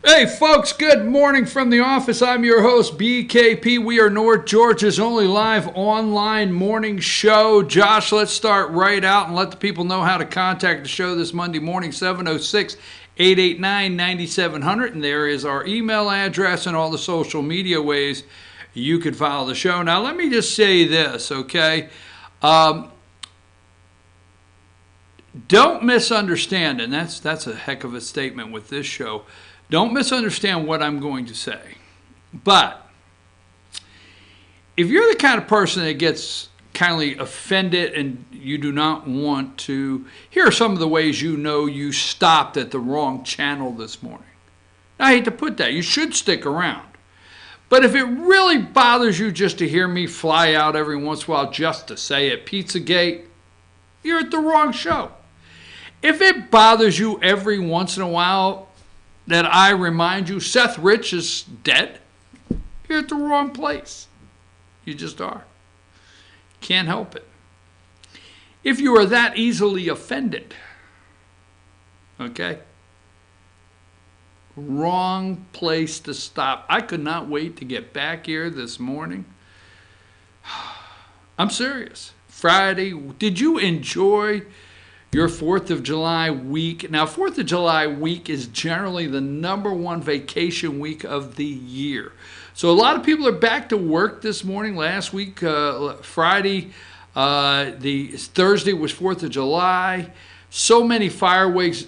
Hey folks, good morning from the office. I'm your host, BKP. We are North Georgia's only live online morning show. Josh, let's start right out and let the people know how to contact the show this Monday morning, 706-889-9700. And there is our email address and all the social media ways you could follow the show. Now, let me just say this, okay? Don't misunderstand, and that's a heck of a statement with this show. Don't misunderstand what I'm going to say. But if you're the kind of person that gets kindly offended and you do not want to, here are some of the ways you know you stopped at the wrong channel this morning. I hate to put that. You should stick around. But if it really bothers you just to hear me fly out every once in a while just to say it, Pizzagate, you're at the wrong show. If it bothers you every once in a while that I remind you Seth Rich is dead, you're at the wrong place. You just are. Can't help it. If you are that easily offended, okay, wrong place to stop. I could not wait to get back here this morning. I'm serious. Friday, did you enjoy your 4th of July week? Now, 4th of July week is generally the #1 vacation week of the year. So a lot of people are back to work this morning. Last week, Friday, the Thursday was 4th of July. So many fireworks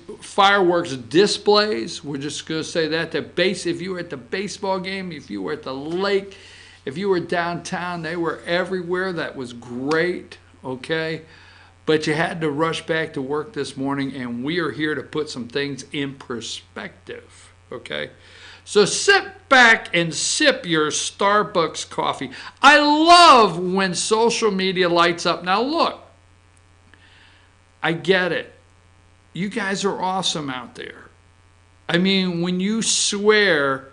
displays. We're just going to say that. If you were at the baseball game, if you were at the lake, if you were downtown, they were everywhere. That was great, okay? But you had to rush back to work this morning, and we are here to put some things in perspective, okay? So sit back and sip your Starbucks coffee. I love when social media lights up. Now look, I get it. You guys are awesome out there. I mean, when you swear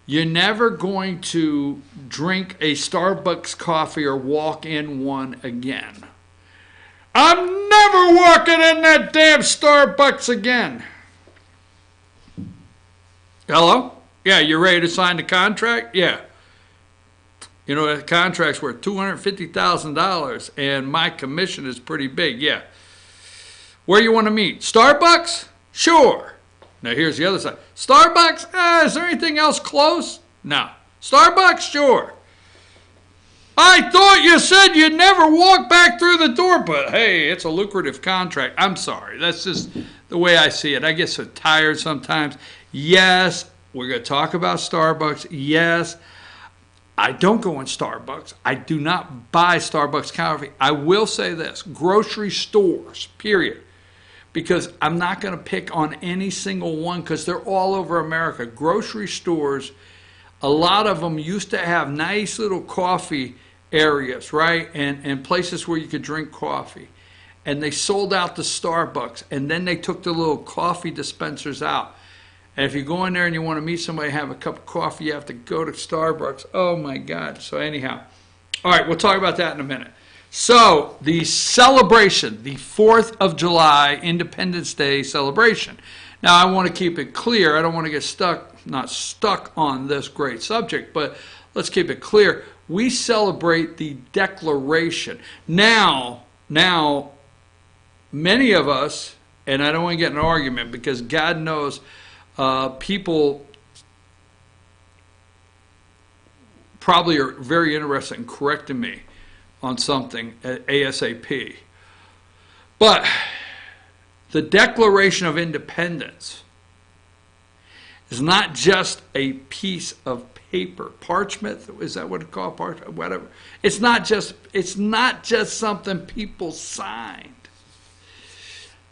you're never going to drink a Starbucks coffee or walk in one again. I'm never walking in that damn Starbucks again. Hello? Yeah, you ready to sign the contract? Yeah. You know, the contract's worth $250,000 and my commission is pretty big. Yeah. Where you want to meet? Starbucks? Sure. Now here's the other side. Starbucks? Is there anything else close? No. Starbucks? Sure. I thought you said you'd never walk back through the door, but hey, it's a lucrative contract. I'm sorry. That's just the way I see it. I get so tired sometimes. Yes, we're going to talk about Starbucks. Yes, I don't go in Starbucks. I do not buy Starbucks coffee. I will say this, grocery stores, period, because I'm not going to pick on any single one because they're all over America. Grocery stores, a lot of them used to have nice little coffee areas, right? And places where you could drink coffee. And they sold out the Starbucks. And then they took the little coffee dispensers out. And if you go in there and you want to meet somebody, have a cup of coffee, you have to go to Starbucks. Oh my God. So anyhow, all right, we'll talk about that in a minute. So the celebration, the 4th of July Independence Day celebration. Now I want to keep it clear. I don't want to get not stuck on this great subject, but let's keep it clear. We celebrate the Declaration. Now, many of us, and I don't want to get in an argument because God knows people probably are very interested in correcting me on something ASAP. But the Declaration of Independence is not just a piece of paper, parchment, is that what it's called? Parchment, whatever. It's not just something people signed.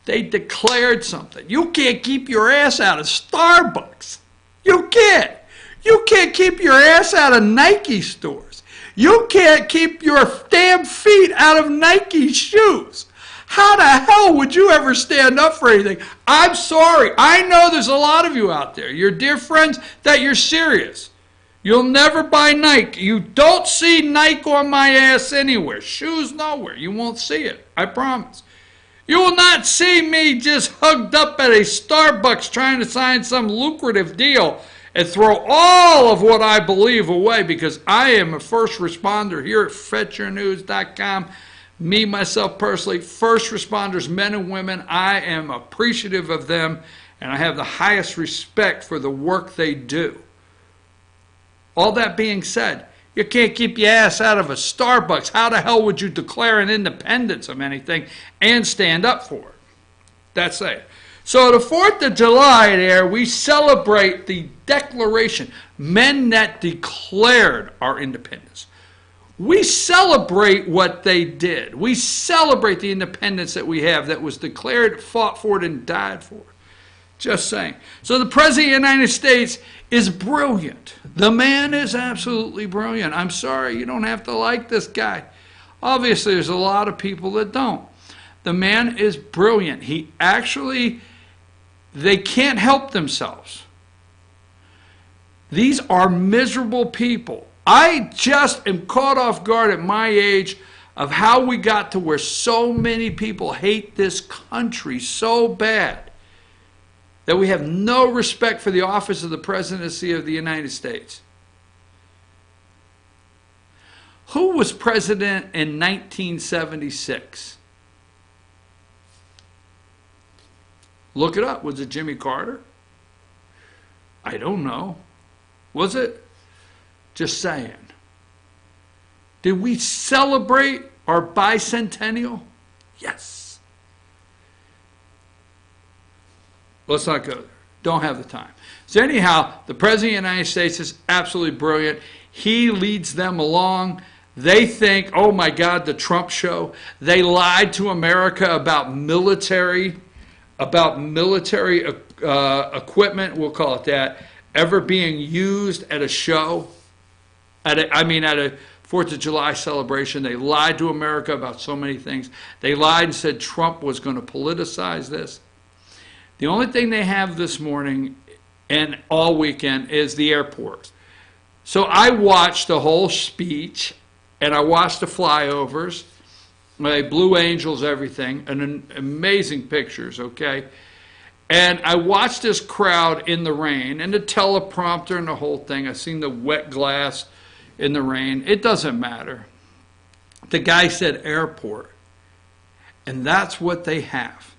They declared something. You can't keep your ass out of Starbucks. You can't. You can't keep your ass out of Nike stores. You can't keep your damn feet out of Nike shoes. How the hell would you ever stand up for anything? I'm sorry. I know there's a lot of you out there, your dear friends, that you're serious. You'll never buy Nike. You don't see Nike on my ass anywhere. Shoes nowhere. You won't see it. I promise. You will not see me just hugged up at a Starbucks trying to sign some lucrative deal and throw all of what I believe away, because I am a first responder here at FetchYourNews.com. Me, myself personally, first responders, men and women, I am appreciative of them, and I have the highest respect for the work they do. All that being said, you can't keep your ass out of a Starbucks. How the hell would you declare an independence of anything and stand up for it? That's it. So the 4th of July there, we celebrate the Declaration, men that declared our independence. We celebrate what they did. We celebrate the independence that we have, that was declared, fought for it, and died for it. Just saying. So the President of the United States is brilliant. The man is absolutely brilliant. I'm sorry, you don't have to like this guy. Obviously, there's a lot of people that don't. The man is brilliant. They can't help themselves. These are miserable people. I just am caught off guard at my age of how we got to where so many people hate this country so bad that we have no respect for the office of the presidency of the United States. Who was president in 1976? Look it up. Was it Jimmy Carter? I don't know. Was it? Just saying. Did we celebrate our bicentennial? Yes. Let's not go there. Don't have the time. So anyhow, the President of the United States is absolutely brilliant. He leads them along. They think, oh my God, the Trump show. They lied to America about military equipment, we'll call it that, ever being used at a show, at a 4th of July celebration. They lied to America about so many things. They lied and said Trump was going to politicize this. The only thing they have this morning and all weekend is the airport. So I watched the whole speech, and I watched the flyovers, Blue Angels, everything, and amazing pictures, okay? And I watched this crowd in the rain, and the teleprompter and the whole thing. I've seen the wet glass in the rain. It doesn't matter. The guy said airport, and that's what they have.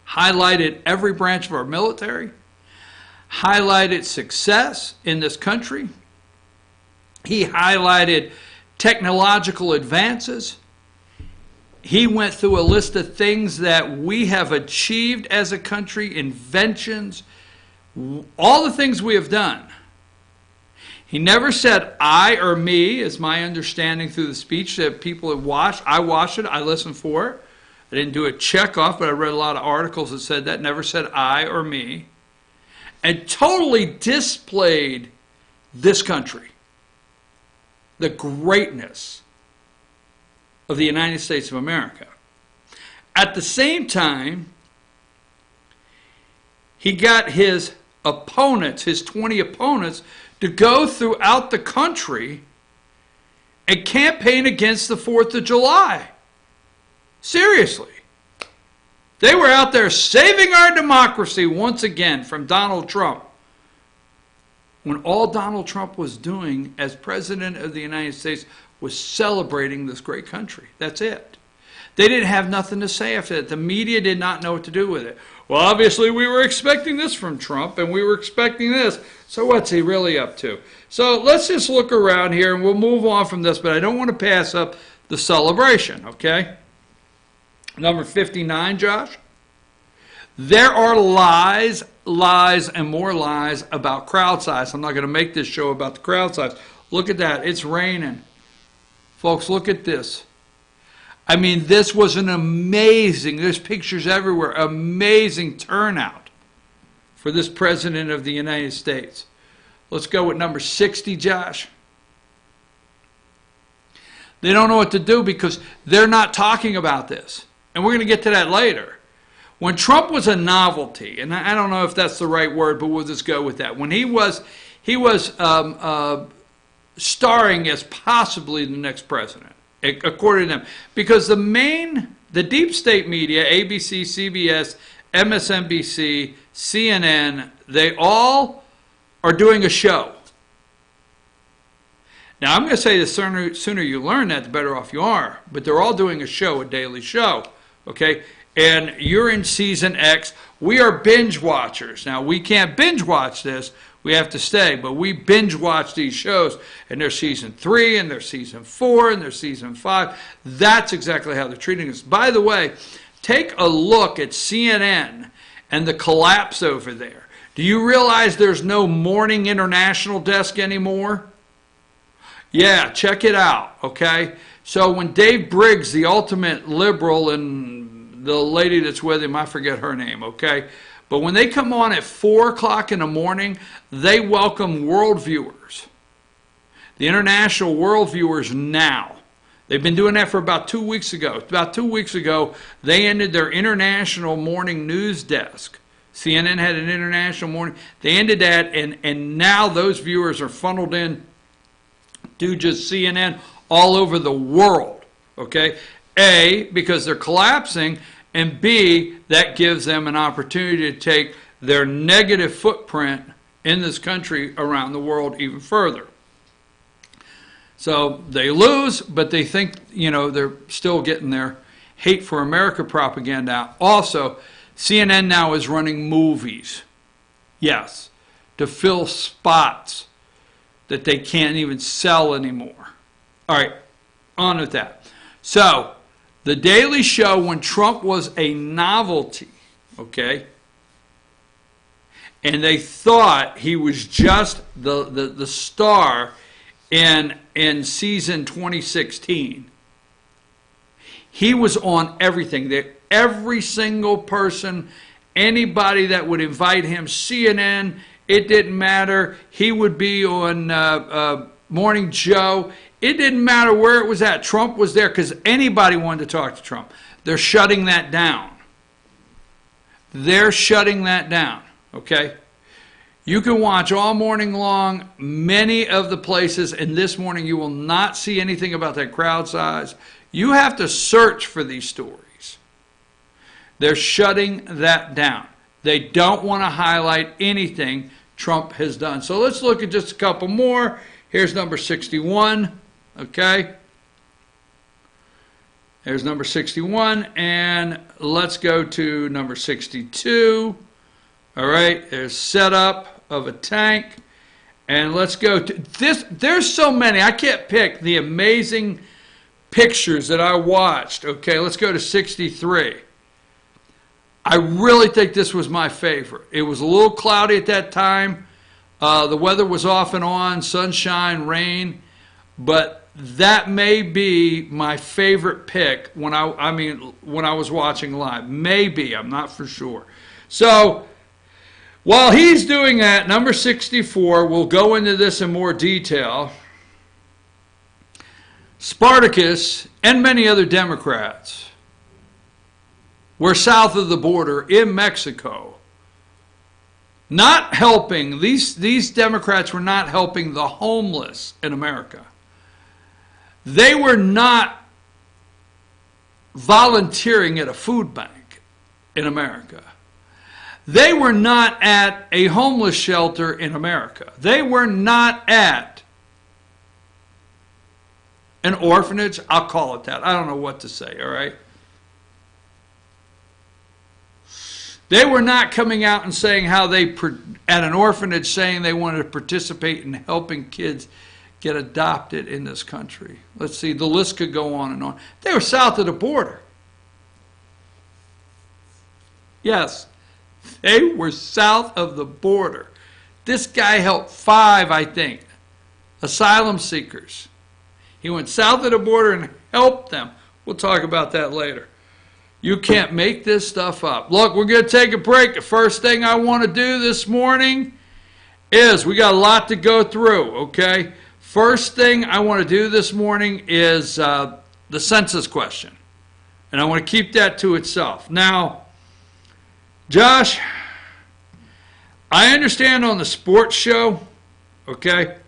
Highlighted every branch of our military, highlighted success in this country. He highlighted technological advances. He went through a list of things that we have achieved as a country, inventions, all the things we have done. He never said I or me, is my understanding through the speech that people have watched. I watched it. I listened for it. I didn't do a check off, but I read a lot of articles that said that. Never said I or me. And totally displayed this country, the greatness of the United States of America. At the same time, he got his opponents, his 20 opponents, to go throughout the country and campaign against the 4th of July. Seriously. They were out there saving our democracy once again from Donald Trump, when all Donald Trump was doing as President of the United States was celebrating this great country. That's it. They didn't have nothing to say after that. The media did not know what to do with it. Well, obviously we were expecting this from Trump, and we were expecting this. So what's he really up to? So let's just look around here, and we'll move on from this, but I don't want to pass up the celebration, okay? Number 59, Josh. There are lies, and more lies about crowd size. I'm not going to make this show about the crowd size. Look at that. It's raining. Folks, look at this. I mean, this was an amazing, there's pictures everywhere, amazing turnout for this President of the United States. Let's go with number 60, Josh. They don't know what to do because they're not talking about this. And we're going to get to that later. When Trump was a novelty, and I don't know if that's the right word, but we'll just go with that. When he was starring as possibly the next president, according to them. Because the main the deep state media, ABC, CBS, MSNBC, CNN, they all are doing a show. Now, I'm going to say the sooner you learn that, the better off you are. But they're all doing a show, a daily show, okay? And you're in season X. We are binge watchers. Now, we can't binge watch this. We have to stay. But we binge watch these shows. And they're season 3, and they're season 4, and they're season 5. That's exactly how they're treating us. By the way, take a look at CNN and the collapse over there. Do you realize there's no morning international desk anymore? Yeah, check it out, okay? So when Dave Briggs, the ultimate liberal, and the lady that's with him, I forget her name, okay? But when they come on at 4 o'clock in the morning, they welcome world viewers. The international world viewers now. They've been doing that for about 2 weeks ago. About 2 weeks ago, they ended their international morning news desk. CNN had an international morning. They ended that, and now those viewers are funneled in to just CNN all over the world, okay? A, because they're collapsing, and B, that gives them an opportunity to take their negative footprint in this country around the world even further. So they lose, but they think, they're still getting their hate for America propaganda out. Also, CNN now is running movies, yes, to fill spots that they can't even sell anymore. All right, on with that. So, The Daily Show, when Trump was a novelty, okay, and they thought he was just the star in season 2016, he was on everything. Every single person, anybody that would invite him, CNN, it didn't matter. He would be on Morning Joe. It didn't matter where it was at. Trump was there because anybody wanted to talk to Trump. They're shutting that down. They're shutting that down, okay? You can watch all morning long many of the places, and this morning you will not see anything about that crowd size. You have to search for these stories. They're shutting that down. They don't want to highlight anything Trump has done. So let's look at just a couple more. Here's number 61, okay? There's number 61, and let's go to number 62. All right, there's setup of a tank. And let's go to this. There's so many. I can't pick the amazing pictures that I watched. Okay, let's go to 63. I really think this was my favorite. It was a little cloudy at that time. The weather was off and on, sunshine, rain, but that may be my favorite pick when I was watching live. Maybe, I'm not for sure. So while he's doing that, number 64, we'll go into this in more detail. Spartacus and many other Democrats were south of the border in Mexico, not helping, these Democrats were not helping the homeless in America. They were not volunteering at a food bank in America. They were not at a homeless shelter in America. They were not at an orphanage. I'll call it that. I don't know what to say, all right? They were not coming out and saying how they, at an orphanage, saying they wanted to participate in helping kids get adopted in this country. Let's see, the list could go on and on. They were south of the border. Yes, they were south of the border. This guy helped 5, I think, asylum seekers. He went south of the border and helped them. We'll talk about that later. You can't make this stuff up. Look, we're going to take a break. The first thing I want to do this morning is, we got a lot to go through, okay? First thing I want to do this morning is the census question. And I want to keep that to itself. Now, Josh, I understand on the sports show, okay,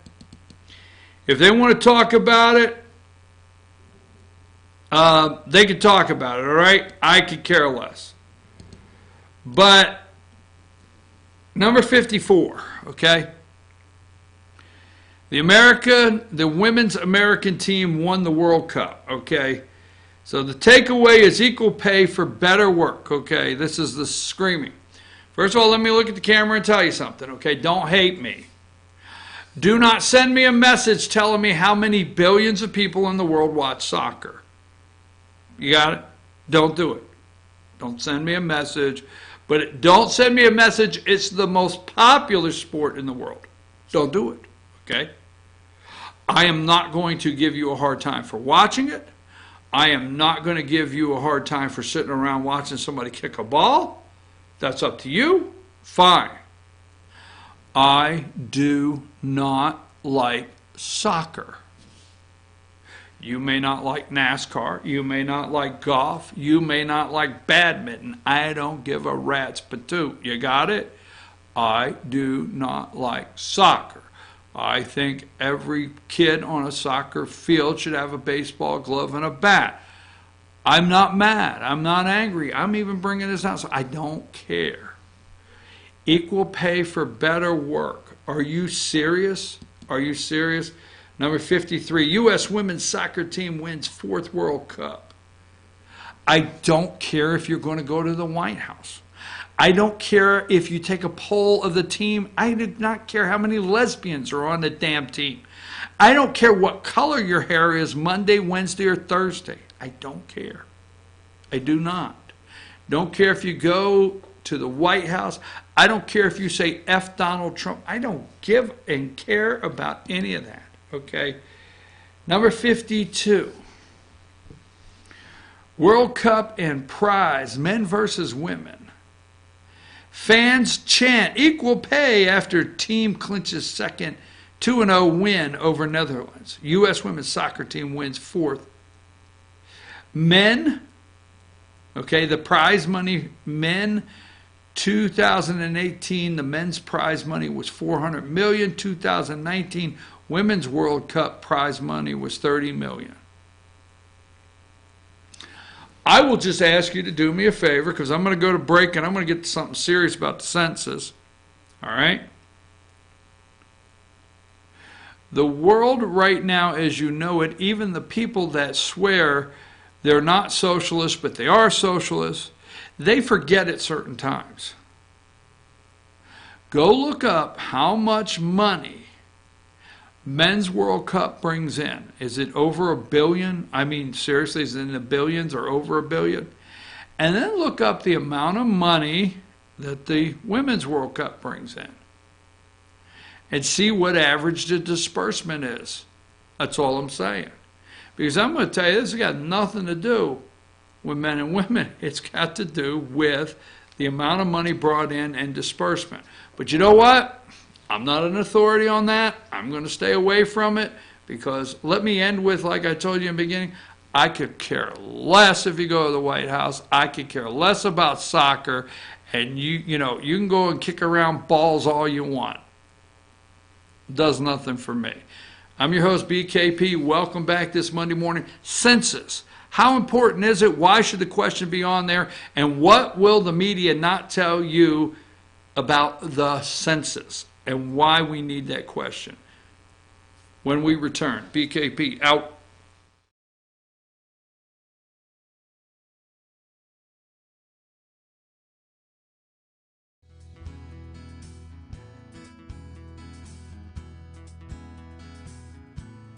if they want to talk about it, They could talk about it, all right? I could care less. But number 54, okay? The women's American team won the World Cup, okay? So the takeaway is equal pay for better work, okay? This is the screaming. First of all, let me look at the camera and tell you something, okay? Don't hate me. Do not send me a message telling me how many billions of people in the world watch soccer. You got it? Don't do it. Don't send me a message. But don't send me a message, it's the most popular sport in the world. Don't do it, okay? I am not going to give you a hard time for watching it. I am not going to give you a hard time for sitting around watching somebody kick a ball. That's up to you. Fine. I do not like soccer. You may not like NASCAR. You may not like golf. You may not like badminton. I don't give a rat's patoot. You got it? I do not like soccer. I think every kid on a soccer field should have a baseball glove and a bat. I'm not mad. I'm not angry. I'm even bringing this out. So I don't care. Equal pay for better work. Are you serious? Are you serious? Number 53, U.S. women's soccer team wins 4th World Cup. I don't care if you're going to go to the White House. I don't care if you take a poll of the team. I do not care how many lesbians are on the damn team. I don't care what color your hair is Monday, Wednesday, or Thursday. I don't care. I do not. Don't care if you go to the White House. I don't care if you say F Donald Trump. I don't give and care about any of that. Okay. Number 52. World Cup and prize, men versus women. Fans chant equal pay after team clinches second 2-0 win over Netherlands. U.S. women's soccer team wins 4th. Men, okay, the prize money, men, 2018, the men's prize money was $400 million. 2019, women's World Cup prize money was $30 million. I will just ask you to do me a favor because I'm going to go to break and I'm going to get to something serious about the census. All right? The world right now, as you know it, even the people that swear they're not socialists, but they are socialists, they forget at certain times. Go look up how much money Men's World Cup brings in. Is it over $1 billion? I mean, seriously, is it in the billions or over $1 billion? And then look up the amount of money that the Women's World Cup brings in. And see what average the disbursement is. That's all I'm saying. Because I'm going to tell you, this has got nothing to do with men and women. It's got to do with the amount of money brought in and disbursement. But you know what? I'm not an authority on that. I'm going to stay away from it because let me end with, like I told you in the beginning, I could care less if you go to the White House. I could care less about soccer. And you know, you can go and kick around balls all you want. Does nothing for me. I'm your host, BKP. Welcome back this Monday morning. Census. How important is it? Why should the question be on there? And what will the media not tell you about the census and why we need that question? When we return, BKP out.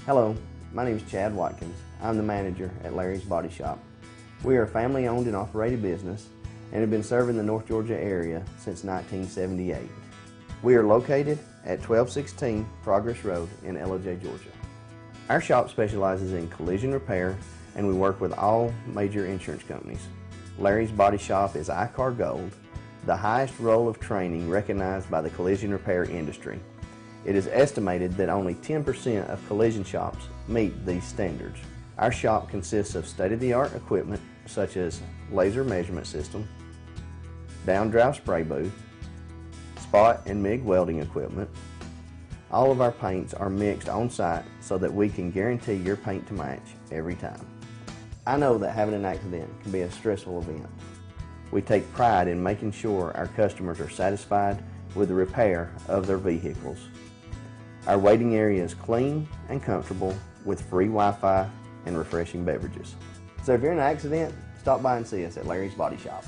Hello, my name is Chad Watkins. I'm the manager at Larry's Body Shop. We are a family-owned and operated business and have been serving the North Georgia area since 1978. We are located at 1216 Progress Road in Ellijay, Georgia. Our shop specializes in collision repair and we work with all major insurance companies. Larry's Body Shop is ICAR Gold, the highest role of training recognized by the collision repair industry. It is estimated that only 10% of collision shops meet these standards. Our shop consists of state-of-the-art equipment such as laser measurement system, down-drive spray booth, spot and MIG welding equipment. All of our paints are mixed on site so that we can guarantee your paint to match every time. I know that having an accident can be a stressful event. We take pride in making sure our customers are satisfied with the repair of their vehicles. Our waiting area is clean and comfortable with free Wi-Fi and refreshing beverages. So if you're in an accident, stop by and see us at Larry's Body Shop.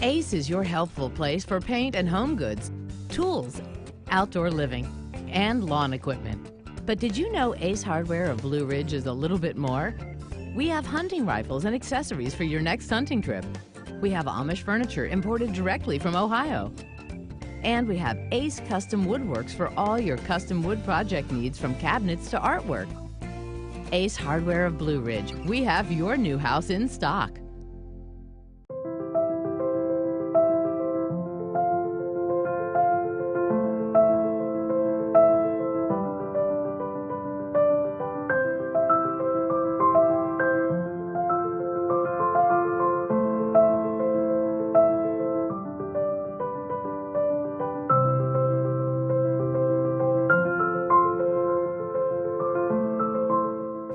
Ace is your helpful place for paint and home goods, tools, outdoor living, and lawn equipment. But did you know Ace Hardware of Blue Ridge is a little bit more? We have hunting rifles and accessories for your next hunting trip. We have Amish furniture imported directly from Ohio. And we have Ace Custom Woodworks for all your custom wood project needs, from cabinets to artwork. Ace Hardware of Blue Ridge, we have your new house in stock.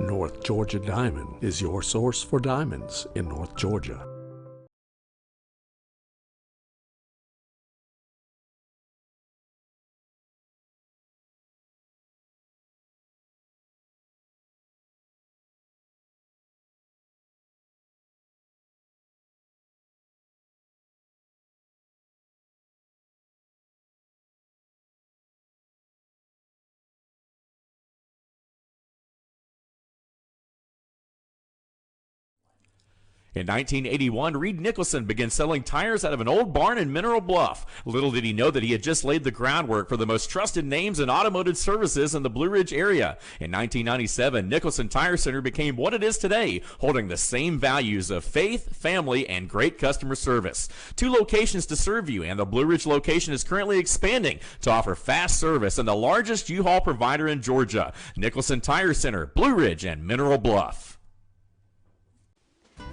North Georgia Diamond is your source for diamonds in North Georgia. In 1981, Reed Nicholson began selling tires out of an old barn in Mineral Bluff. Little did he know that he had just laid the groundwork for the most trusted names in automotive services in the Blue Ridge area. In 1997, Nicholson Tire Center became what it is today, holding the same values of faith, family, and great customer service. 2 locations to serve you, and the Blue Ridge location is currently expanding to offer fast service and the largest U-Haul provider in Georgia. Nicholson Tire Center, Blue Ridge, and Mineral Bluff.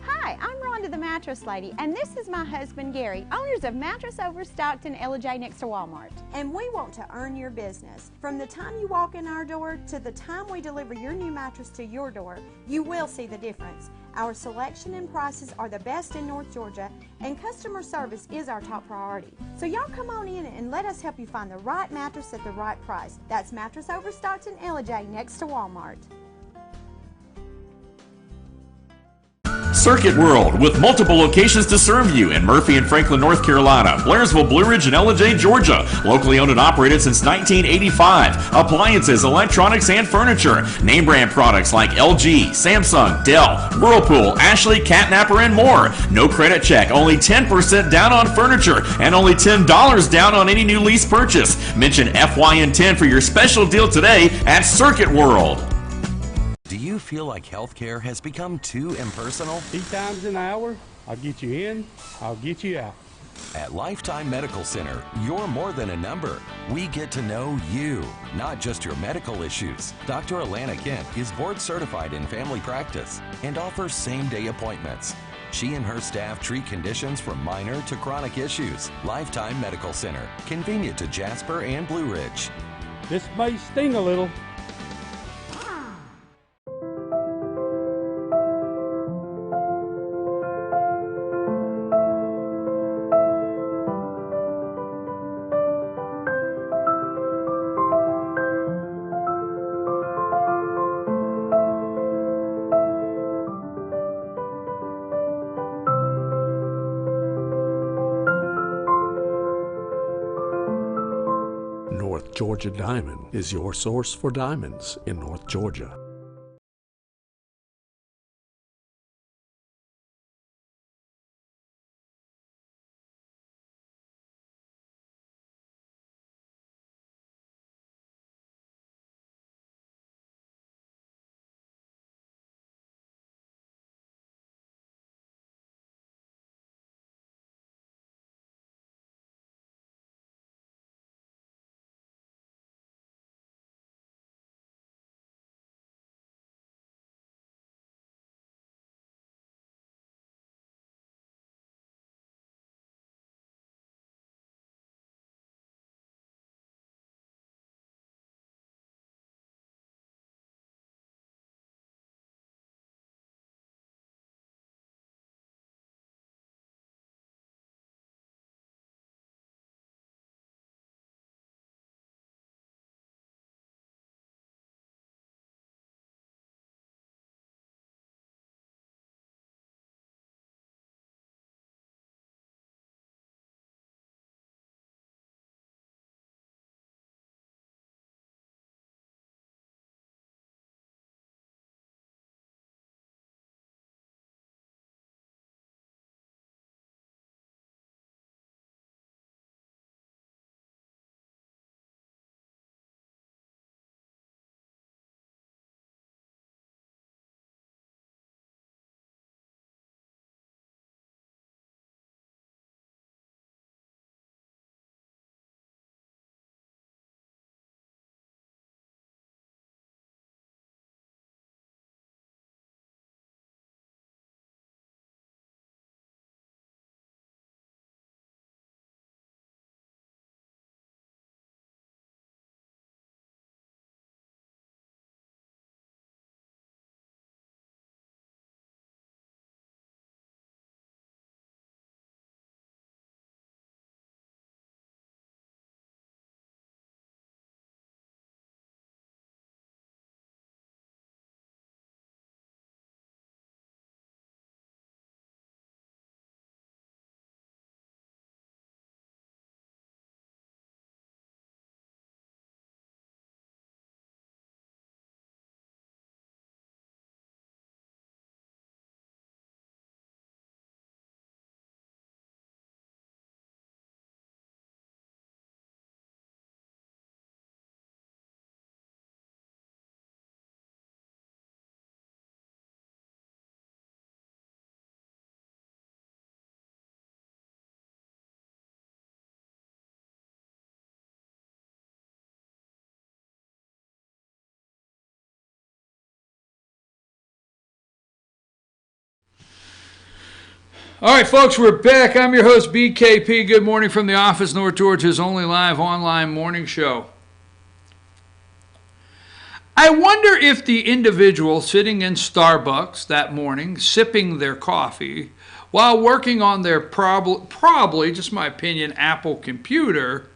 Hi, I'm Rhonda the Mattress Lady, and this is my husband Gary, owners of Mattress Overstocked in LJ next to Walmart. And we want to earn your business. From the time you walk in our door to the time we deliver your new mattress to your door, you will see the difference. Our selection and prices are the best in North Georgia, and customer service is our top priority. So y'all come on in and let us help you find the right mattress at the right price. That's Mattress Overstocked in LJ next to Walmart. Circuit World, with multiple locations to serve you in Murphy and Franklin, North Carolina, Blairsville, Blue Ridge, and Ellijay, Georgia. Locally owned and operated since 1985. Appliances, electronics, and furniture. Name brand products like LG, Samsung, Dell, Whirlpool, Ashley, Catnapper, and more. No credit check, only 10% down on furniture, and only $10 down on any new lease purchase. Mention FYN10 for your special deal today at Circuit World. Do you feel like healthcare has become too impersonal? 8 times an hour, I'll get you in, I'll get you out. At Lifetime Medical Center, you're more than a number. We get to know you, not just your medical issues. Dr. Alana Kent is board certified in family practice and offers same-day appointments. She and her staff treat conditions from minor to chronic issues. Lifetime Medical Center, convenient to Jasper and Blue Ridge. This may sting a little. North Georgia Diamond is your source for diamonds in North Georgia. All right, folks, we're back. I'm your host, BKP. Good morning from the office, North Georgia's only live online morning show. I wonder if the individual sitting in Starbucks that morning, sipping their coffee, while working on their probably, just my opinion, Apple computer,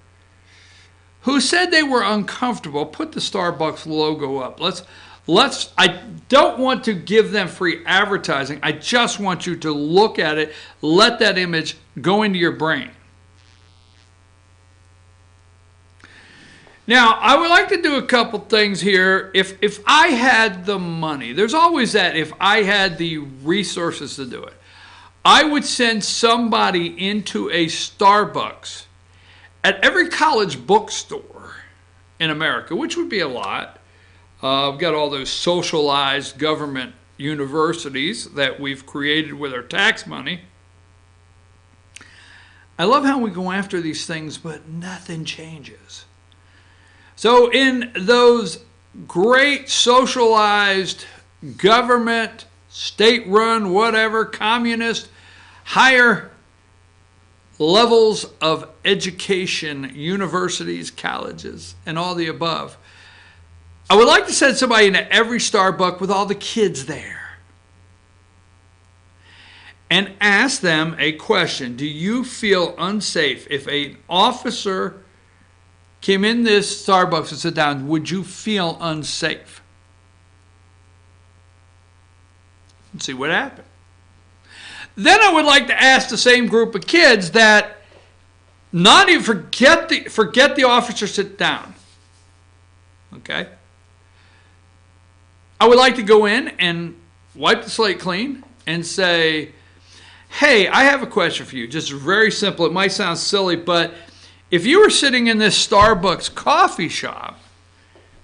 who said they were uncomfortable, put the Starbucks logo up. I don't want to give them free advertising. I just want you to look at it, let that image go into your brain. Now, I would like to do a couple things here. If I had the money, there's always that, if I had the resources to do it, I would send somebody into a Starbucks at every college bookstore in America, which would be a lot. We've got all those socialized government universities that we've created with our tax money. I love how we go after these things, but nothing changes. So in those great socialized government, state-run, whatever, communist, higher levels of education, universities, colleges, and all the above, I would like to send somebody into every Starbucks with all the kids there and ask them a question. Do you feel unsafe if an officer came in this Starbucks and sat down? Would you feel unsafe? And see what happened. Then I would like to ask the same group of kids that not even forget the officer, sit down. Okay? I would like to go in and wipe the slate clean and say, hey, I have a question for you. Just very simple. It might sound silly, but if you were sitting in this Starbucks coffee shop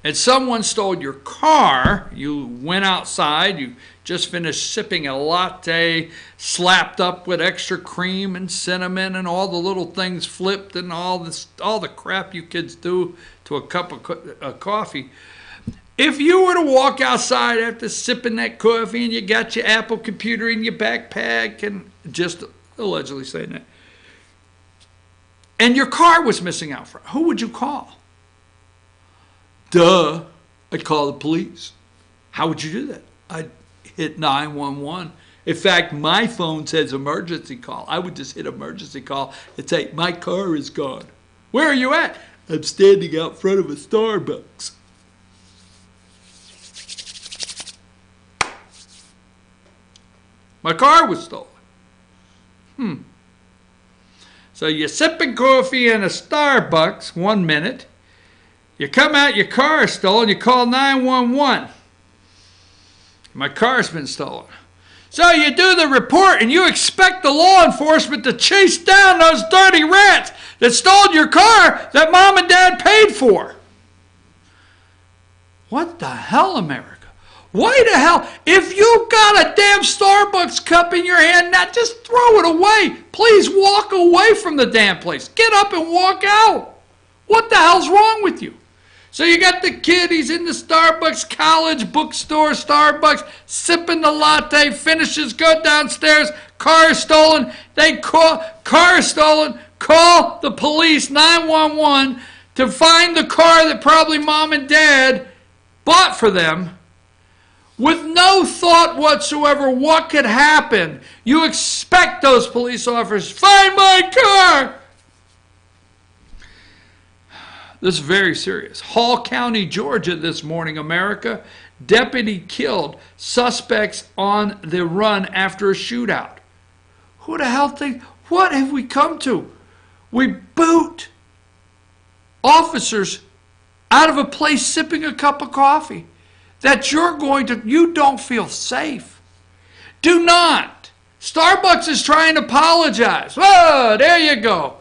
and someone stole your car, you went outside, you just finished sipping a latte slapped up with extra cream and cinnamon and all the little things flipped and all the crap you kids do to a cup of coffee. If you were to walk outside after sipping that coffee and you got your Apple computer in your backpack, and just allegedly saying that, and your car was missing out front, who would you call? Duh, I'd call the police. How would you do that? I'd hit 911. In fact, my phone says emergency call. I would just hit emergency call and say, my car is gone. Where are you at? I'm standing out front of a Starbucks. My car was stolen. So you're sipping coffee in a Starbucks 1 minute. You come out, your car is stolen. You call 911. My car's been stolen. So you do the report and you expect the law enforcement to chase down those dirty rats that stole your car that mom and dad paid for. What the hell, America? Why the hell? If you got a damn Starbucks cup in your hand, now just throw it away. Please walk away from the damn place. Get up and walk out. What the hell's wrong with you? So you got the kid, he's in the Starbucks, college bookstore, Starbucks, sipping the latte, finishes, go downstairs, car is stolen. Car is stolen. Call the police, 911, to find the car that probably mom and dad bought for them. With no thought whatsoever what could happen. You expect those police officers, find my car! This is very serious. Hall County, Georgia this morning, America. Deputy killed. Suspects on the run after a shootout. Who the hell think? What have we come to? We boot officers out of a place sipping a cup of coffee. That you don't feel safe. Do not. Starbucks is trying to apologize. Oh, there you go.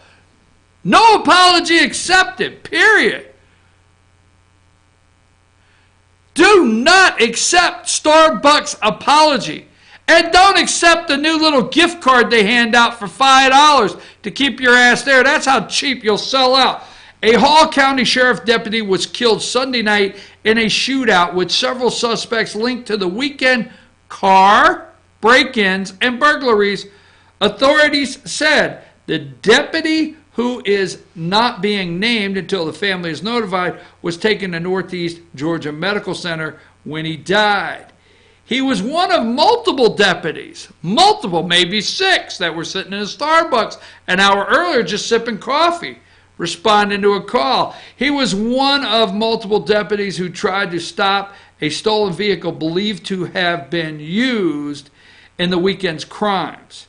No apology accepted, period. Do not accept Starbucks apology. And don't accept the new little gift card they hand out for $5 to keep your ass there. That's how cheap you'll sell out. A Hall County Sheriff deputy was killed Sunday night in a shootout with several suspects linked to the weekend car break-ins and burglaries Authorities said the deputy, who is not being named until the family is notified, was taken to Northeast Georgia Medical Center when he died. He was one of multiple deputies, maybe 6, that were sitting in a Starbucks an hour earlier just sipping coffee, responding to a call. He was one of multiple deputies who tried to stop a stolen vehicle believed to have been used in the weekend's crimes.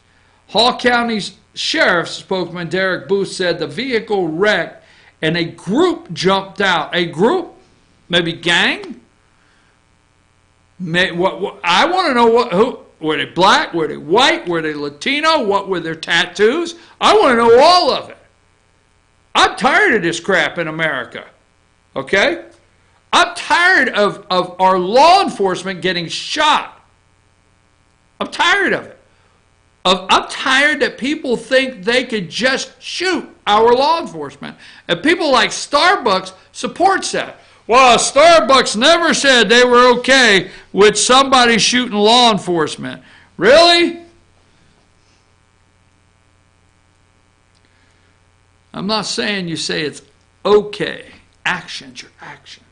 Hall County's Sheriff's spokesman Derek Booth said the vehicle wrecked and a group jumped out. A group? Maybe gang? I want to know who. Were they black? Were they white? Were they Latino? What were their tattoos? I want to know all of it. I'm tired of this crap in America. Okay? I'm tired of our law enforcement getting shot. I'm tired of it. I'm tired that people think they could just shoot our law enforcement. And people like Starbucks supports that. Well, Starbucks never said they were okay with somebody shooting law enforcement. Really? I'm not saying you say it's okay. Actions, your actions.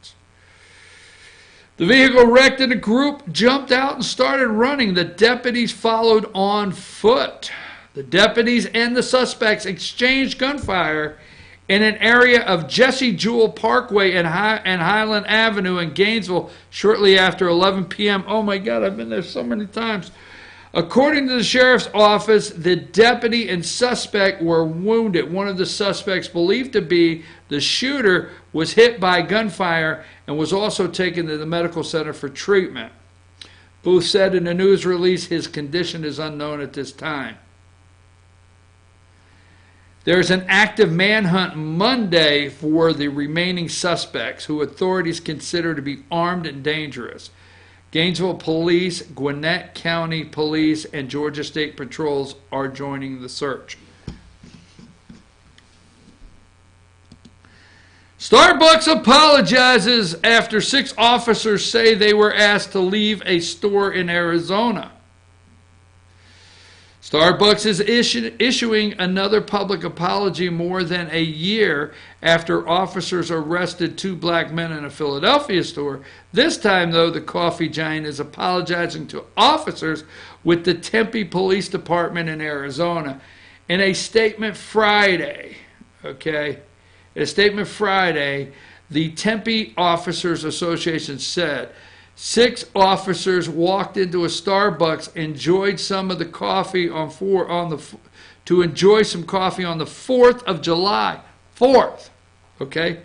The vehicle wrecked and a group jumped out and started running. The deputies followed on foot. The deputies and the suspects exchanged gunfire in an area of Jesse Jewell Parkway and Highland Avenue in Gainesville shortly after 11 p.m. Oh my God, I've been there so many times. According to the sheriff's office, the deputy and suspect were wounded. One of the suspects, believed to be the shooter, was hit by gunfire and was also taken to the medical center for treatment. Booth said in a news release his condition is unknown at this time. There's an active manhunt Monday for the remaining suspects, who authorities consider to be armed and dangerous. Gainesville Police, Gwinnett County Police, and Georgia State Patrols are joining the search. Starbucks apologizes after 6 officers say they were asked to leave a store in Arizona. Starbucks is issuing another public apology more than a year after officers arrested 2 black men in a Philadelphia store. This time, though, the coffee giant is apologizing to officers with the Tempe Police Department in Arizona. In a statement Friday, the Tempe Officers Association said 6 officers walked into a Starbucks, enjoyed some of the coffee to enjoy some coffee on the 4th of July. 4th, okay?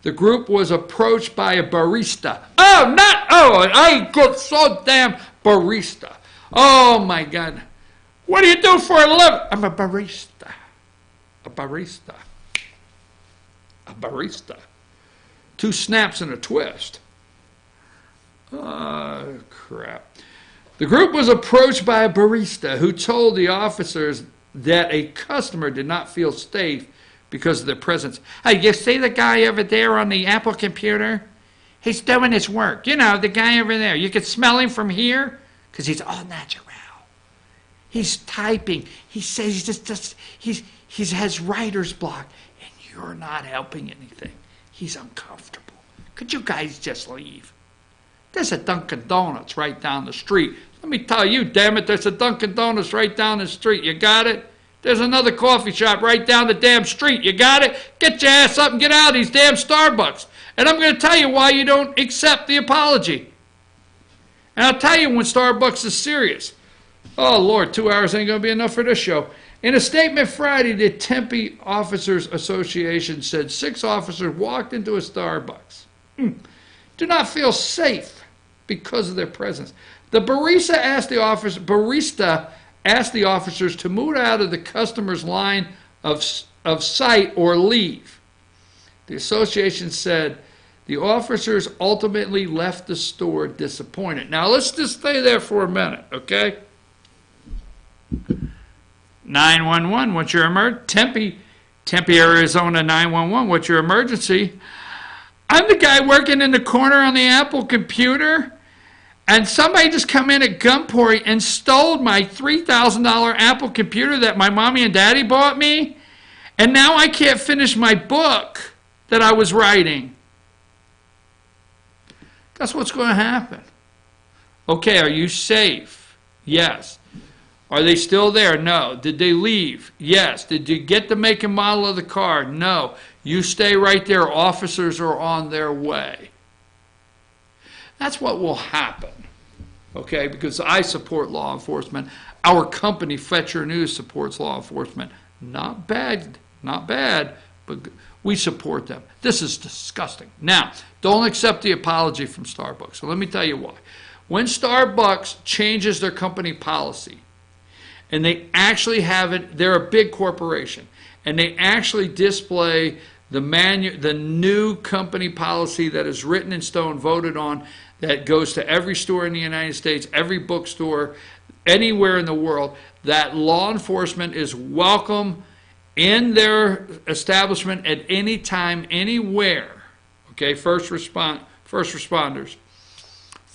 The group was approached by a barista. I got so damn barista. Oh my God. What do you do for a living? I'm a barista. A barista. A barista. 2 snaps and a twist. Oh, crap. The group was approached by a barista who told the officers that a customer did not feel safe because of their presence. Hey, you see the guy over there on the Apple computer? He's doing his work. You know, the guy over there. You can smell him from here because he's all natural. He's typing. He says he has writer's block, and you're not helping anything. He's uncomfortable. Could you guys just leave? There's a Dunkin' Donuts right down the street. Let me tell you, damn it, there's a Dunkin' Donuts right down the street. You got it? There's another coffee shop right down the damn street. You got it? Get your ass up and get out of these damn Starbucks. And I'm going to tell you why you don't accept the apology. And I'll tell you when Starbucks is serious. Oh, Lord, 2 hours ain't going to be enough for this show. In a statement Friday, the Tempe Officers Association said 6 officers walked into a Starbucks. Do not feel safe because of their presence. The barista asked the officers to move out of the customer's line of sight or leave. The association said the officers ultimately left the store disappointed. Now, let's just stay there for a minute, okay? 911, what's your emergency? Tempe, Arizona 911, what's your emergency? I'm the guy working in the corner on the Apple computer. And somebody just come in at gunpoint and stole my $3,000 Apple computer that my mommy and daddy bought me. And now I can't finish my book that I was writing. That's what's going to happen. Okay, are you safe? Yes. Are they still there? No. Did they leave? Yes. Did you get the make and model of the car? No. You stay right there. Officers are on their way. That's what will happen. Okay, because I support law enforcement. Our company, Fetcher News, supports law enforcement. Not bad, but we support them. This is disgusting. Now, don't accept the apology from Starbucks. So let me tell you why. When Starbucks changes their company policy, and they actually have it, they're a big corporation, and they actually display the new company policy that is written in stone, voted on, that goes to every store in the United States, every bookstore, anywhere in the world, that law enforcement is welcome in their establishment at any time, anywhere. Okay, first responders,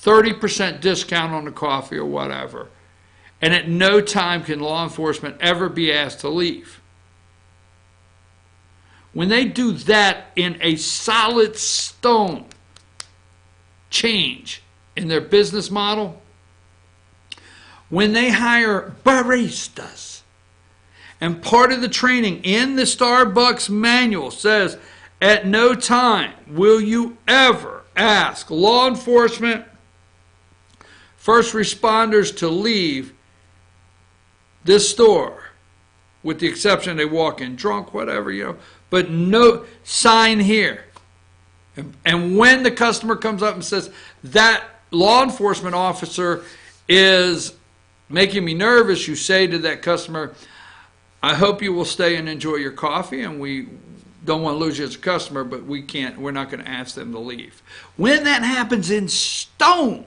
30% discount on the coffee or whatever. And at no time can law enforcement ever be asked to leave. When they do that in a solid stone change in their business model, when they hire baristas, and part of the training in the Starbucks manual says, at no time will you ever ask law enforcement, first responders to leave this store, with the exception they walk in drunk, whatever, but no sign here. And when the customer comes up and says, that law enforcement officer is making me nervous, you say to that customer, I hope you will stay and enjoy your coffee, and we don't want to lose you as a customer, but we're not going to ask them to leave. When that happens in stone,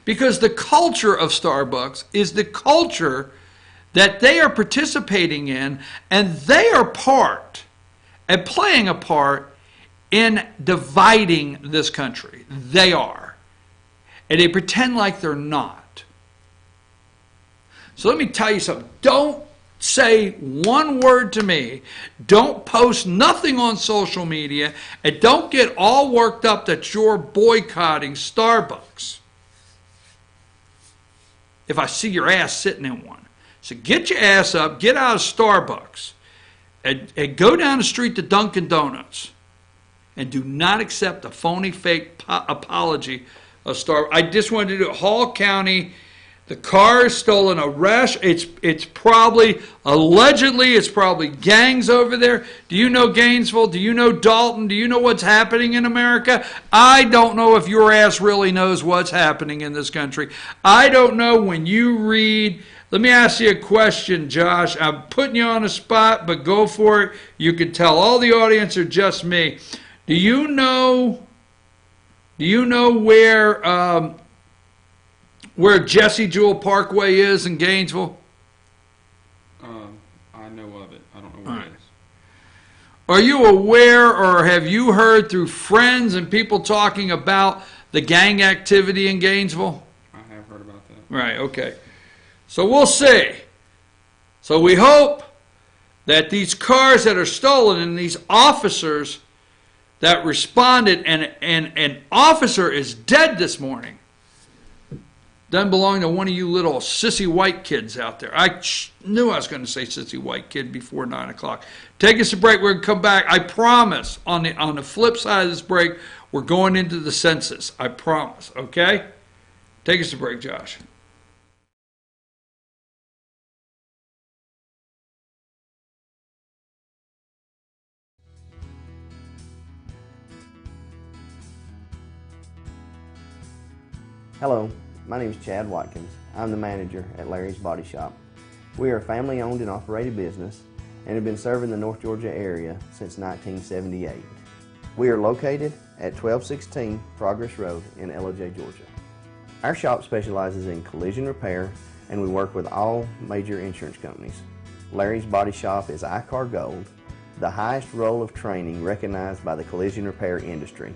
because the culture of Starbucks is the culture that they are participating in, and they are part and playing a part in dividing this country. They are. And they pretend like they're not. So let me tell you something. Don't say one word to me. Don't post nothing on social media. And don't get all worked up that you're boycotting Starbucks if I see your ass sitting in one. So get your ass up, get out of Starbucks, and go down the street to Dunkin' Donuts. And do not accept a phony, fake apology of Starbucks. I just wanted to do it. Hall County, the car is stolen. Arrest. It's probably, allegedly, it's probably gangs over there. Do you know Gainesville? Do you know Dalton? Do you know what's happening in America? I don't know if your ass really knows what's happening in this country. I don't know when you read. Let me ask you a question, Josh. I'm putting you on the spot, but go for it. You can tell all the audience or just me. Do you know where Jesse Jewell Parkway is in Gainesville? I know of it. I don't know where it is. Are you aware, or have you heard through friends and people talking about the gang activity in Gainesville? I have heard about that. Right, okay. So we'll see. So we hope that these cars that are stolen and these officers that responded, and an officer is dead this morning, doesn't belong to one of you little sissy white kids out there. I knew I was going to say sissy white kid before 9 o'clock. Take us a break. We're going to come back. I promise, on the flip side of this break, we're going into the census. I promise, okay? Take us a break, Josh. Hello, my name is Chad Watkins. I'm the manager at Larry's Body Shop. We are a family-owned and operated business and have been serving the North Georgia area since 1978. We are located at 1216 Progress Road in Ellijay, Georgia. Our shop specializes in collision repair, and we work with all major insurance companies. Larry's Body Shop is ICAR Gold, the highest role of training recognized by the collision repair industry.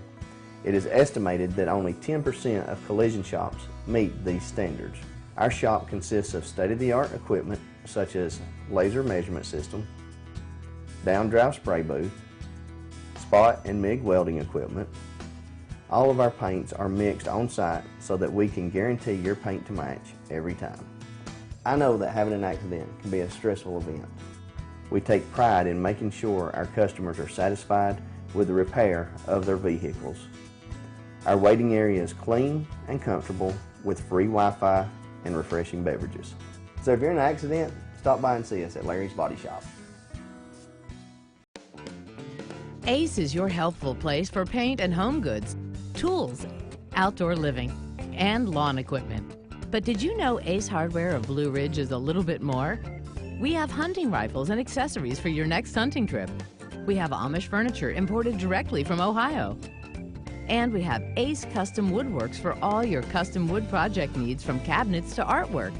It is estimated that only 10% of collision shops meet these standards. Our shop consists of state-of-the-art equipment such as laser measurement system, down-drive spray booth, spot and MIG welding equipment. All of our paints are mixed on site so that we can guarantee your paint to match every time. I know that having an accident can be a stressful event. We take pride in making sure our customers are satisfied with the repair of their vehicles. Our waiting area is clean and comfortable with free Wi-Fi and refreshing beverages. So if you're in an accident, stop by and see us at Larry's Body Shop. Ace is your healthful place for paint and home goods, tools, outdoor living, and lawn equipment. But did you know Ace Hardware of Blue Ridge is a little bit more? We have hunting rifles and accessories for your next hunting trip. We have Amish furniture imported directly from Ohio. And we have Ace Custom Woodworks for all your custom wood project needs, from cabinets to artwork.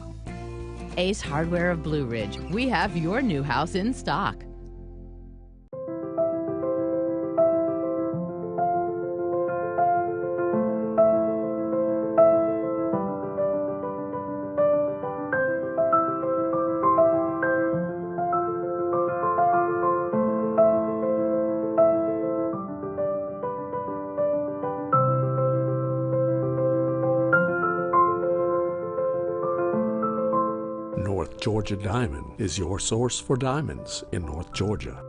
Ace Hardware of Blue Ridge, we have your new house in stock. North Georgia Diamond is your source for diamonds in North Georgia.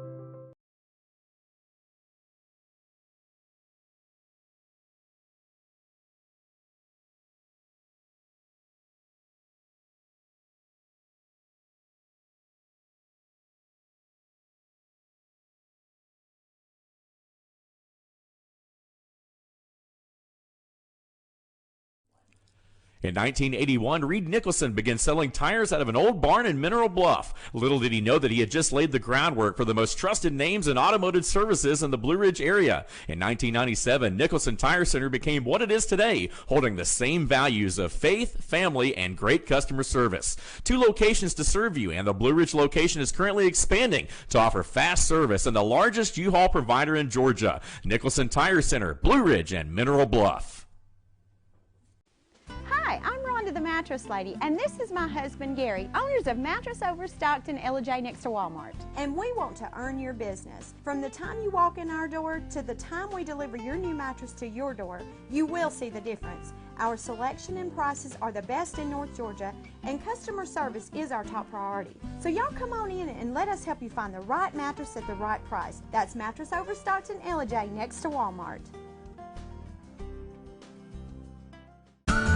In 1981, Reed Nicholson began selling tires out of an old barn in Mineral Bluff. Little did he know that he had just laid the groundwork for the most trusted names in automotive services in the Blue Ridge area. In 1997, Nicholson Tire Center became what it is today, holding the same values of faith, family, and great customer service. 2 locations to serve you, and the Blue Ridge location is currently expanding to offer fast service and the largest U-Haul provider in Georgia. Nicholson Tire Center, Blue Ridge, and Mineral Bluff. Hi, I'm Rhonda the Mattress Lady, and this is my husband Gary, owners of Mattress Overstocked in Ella next to Walmart. And we want to earn your business. From the time you walk in our door to the time we deliver your new mattress to your door, you will see the difference. Our selection and prices are the best in North Georgia, and customer service is our top priority. So y'all come on in and let us help you find the right mattress at the right price. That's Mattress Overstocked in Ella next to Walmart.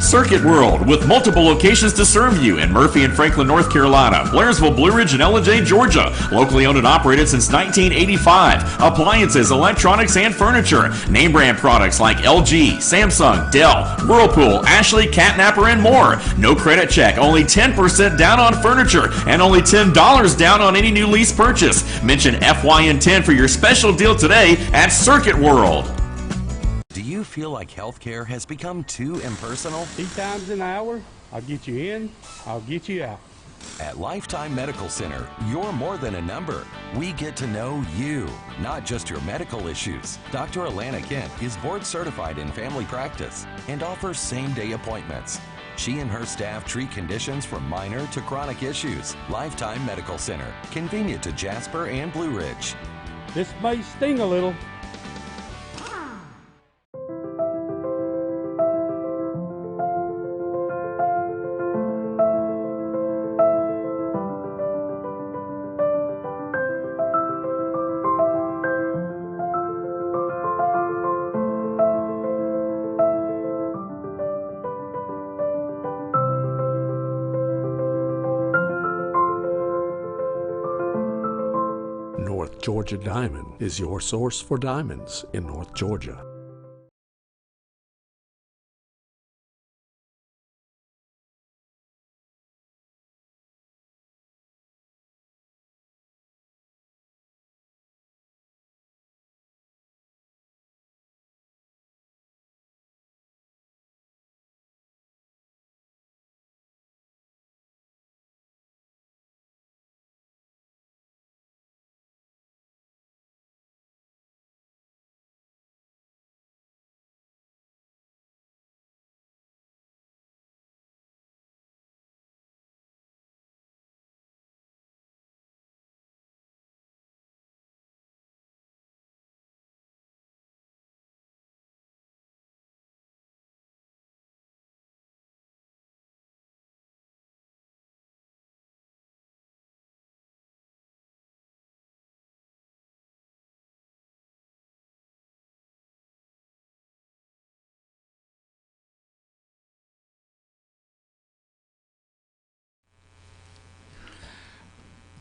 Circuit World, with multiple locations to serve you in Murphy and Franklin, North Carolina, Blairsville, Blue Ridge, and Ella, Georgia. Locally owned and operated since 1985. Appliances, electronics, and furniture. Name brand products like LG, Samsung, Dell, Whirlpool, Ashley, Catnapper, and more. No credit check, only 10% down on furniture, and only $10 down on any new lease purchase. Mention FYN10 for your special deal today at Circuit World. Do you feel like healthcare has become too impersonal? 3 times an hour, I'll get you in, I'll get you out. At Lifetime Medical Center, you're more than a number. We get to know you, not just your medical issues. Dr. Alana Kent is board certified in family practice and offers same-day appointments. She and her staff treat conditions from minor to chronic issues. Lifetime Medical Center, convenient to Jasper and Blue Ridge. This may sting a little. North Georgia Diamond is your source for diamonds in North Georgia.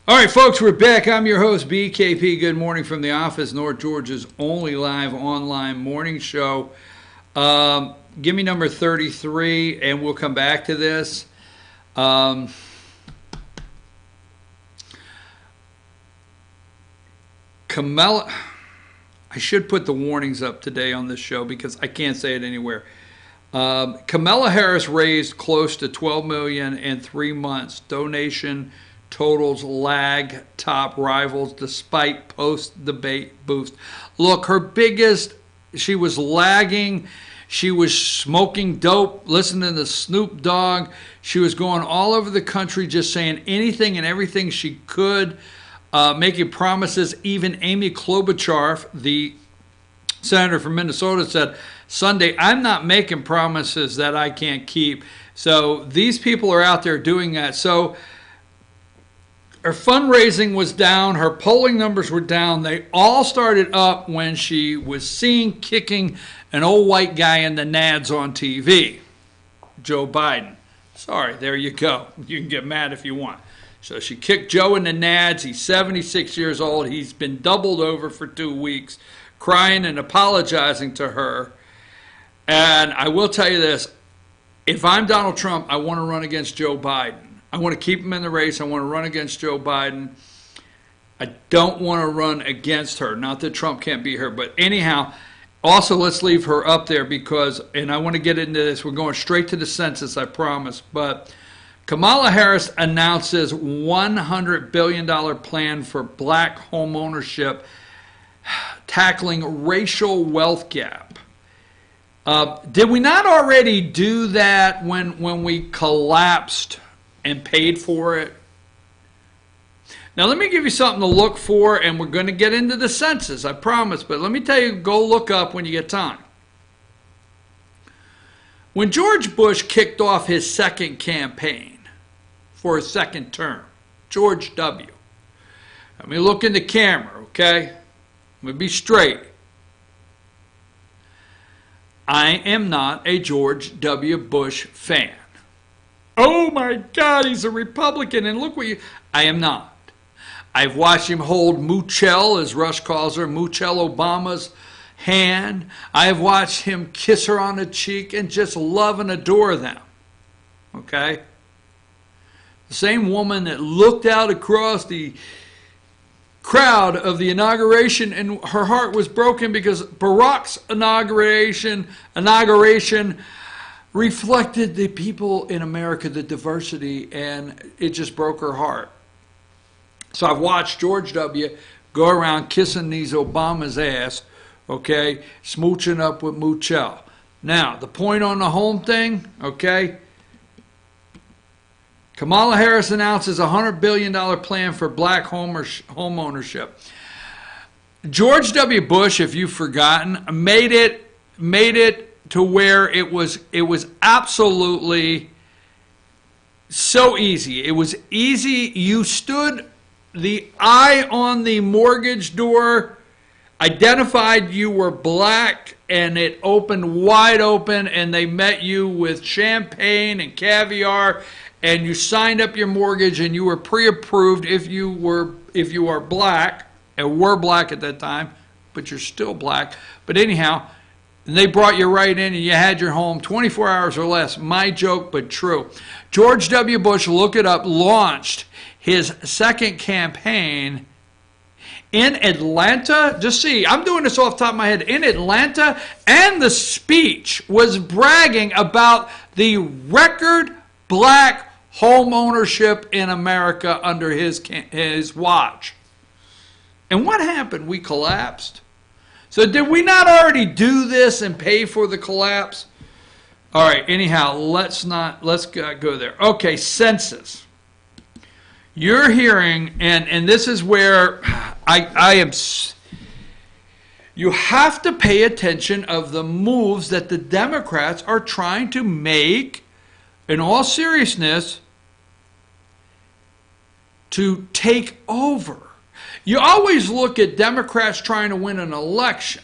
All right, folks, we're back. I'm your host, BKP. Good morning from the office, North Georgia's only live online morning show. Give me number 33, and we'll come back to this. Kamala, I should put the warnings up today on this show because I can't say it anywhere. Kamala Harris raised close to $12 million in 3 months. Donation totals lag top rivals despite post-debate boost. Look, she was lagging. She was smoking dope, listening to Snoop Dogg. She was going all over the country just saying anything and everything she could, making promises. Even Amy Klobuchar, the senator from Minnesota, said Sunday, I'm not making promises that I can't keep. So these people are out there doing that. So her fundraising was down. Her polling numbers were down. They all started up when she was seen kicking an old white guy in the nads on TV, Joe Biden. Sorry, there you go. You can get mad if you want. So she kicked Joe in the nads. He's 76 years old. He's been doubled over for 2 weeks, crying and apologizing to her. And I will tell you this. If I'm Donald Trump, I want to run against Joe Biden. I want to keep him in the race. I want to run against Joe Biden. I don't want to run against her. Not that Trump can't beat her. But anyhow, also let's leave her up there because, and I want to get into this, we're going straight to the census, I promise. But Kamala Harris announces $100 billion plan for black home ownership, tackling racial wealth gap. Did we not already do that when we collapsed and paid for it? Now let me give you something to look for, and we're going to get into the census, I promise, but let me tell you, go look up when you get time. When George Bush kicked off his second campaign for his second term, George W. Let me look in the camera, okay? Let me be straight. I am not a George W. Bush fan. Oh my God, he's a Republican, and look what you... I am not. I've watched him hold Moochel, as Rush calls her, Moochel Obama's hand. I have watched him kiss her on the cheek and just love and adore them. Okay? The same woman that looked out across the crowd of the inauguration and her heart was broken because Barack's inauguration reflected the people in America, the diversity, and it just broke her heart. So I've watched George W. go around kissing these Obama's ass, okay, smooching up with Moochel. Now, the point on the home thing, okay, Kamala Harris announces a $100 billion plan for black home ownership. George W. Bush, if you've forgotten, made it to where it was absolutely so easy. It was easy. You stood the eye on the mortgage door, identified you were black, and it opened wide open, and they met you with champagne and caviar, and you signed up your mortgage, and you were pre-approved if you are black, and were black at that time, but you're still black. But anyhow, they brought you right in, and you had your home 24 hours or less. My joke, but true. George W. Bush, look it up, launched his second campaign in Atlanta. Just see, I'm doing this off the top of my head. In Atlanta, and the speech was bragging about the record black home ownership in America under his watch. And what happened? We collapsed. So did we not already do this and pay for the collapse? All right, anyhow, let's go there. Okay, census. You're hearing, and this is where I am, you have to pay attention of the moves that the Democrats are trying to make, in all seriousness, to take over. You always look at Democrats trying to win an election.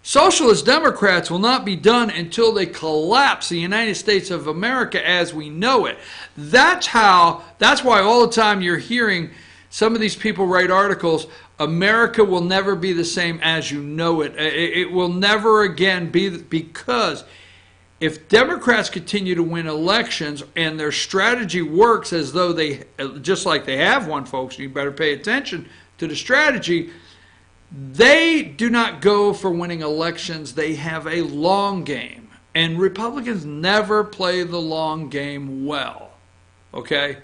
Socialist Democrats will not be done until they collapse the United States of America as we know it. That's why all the time you're hearing some of these people write articles, America will never be the same as you know it. It will never again be, because if Democrats continue to win elections and their strategy works as though they, just like they have won, folks, you better pay attention to the strategy. They do not go for winning elections. They have a long game. And Republicans never play the long game well. Okay?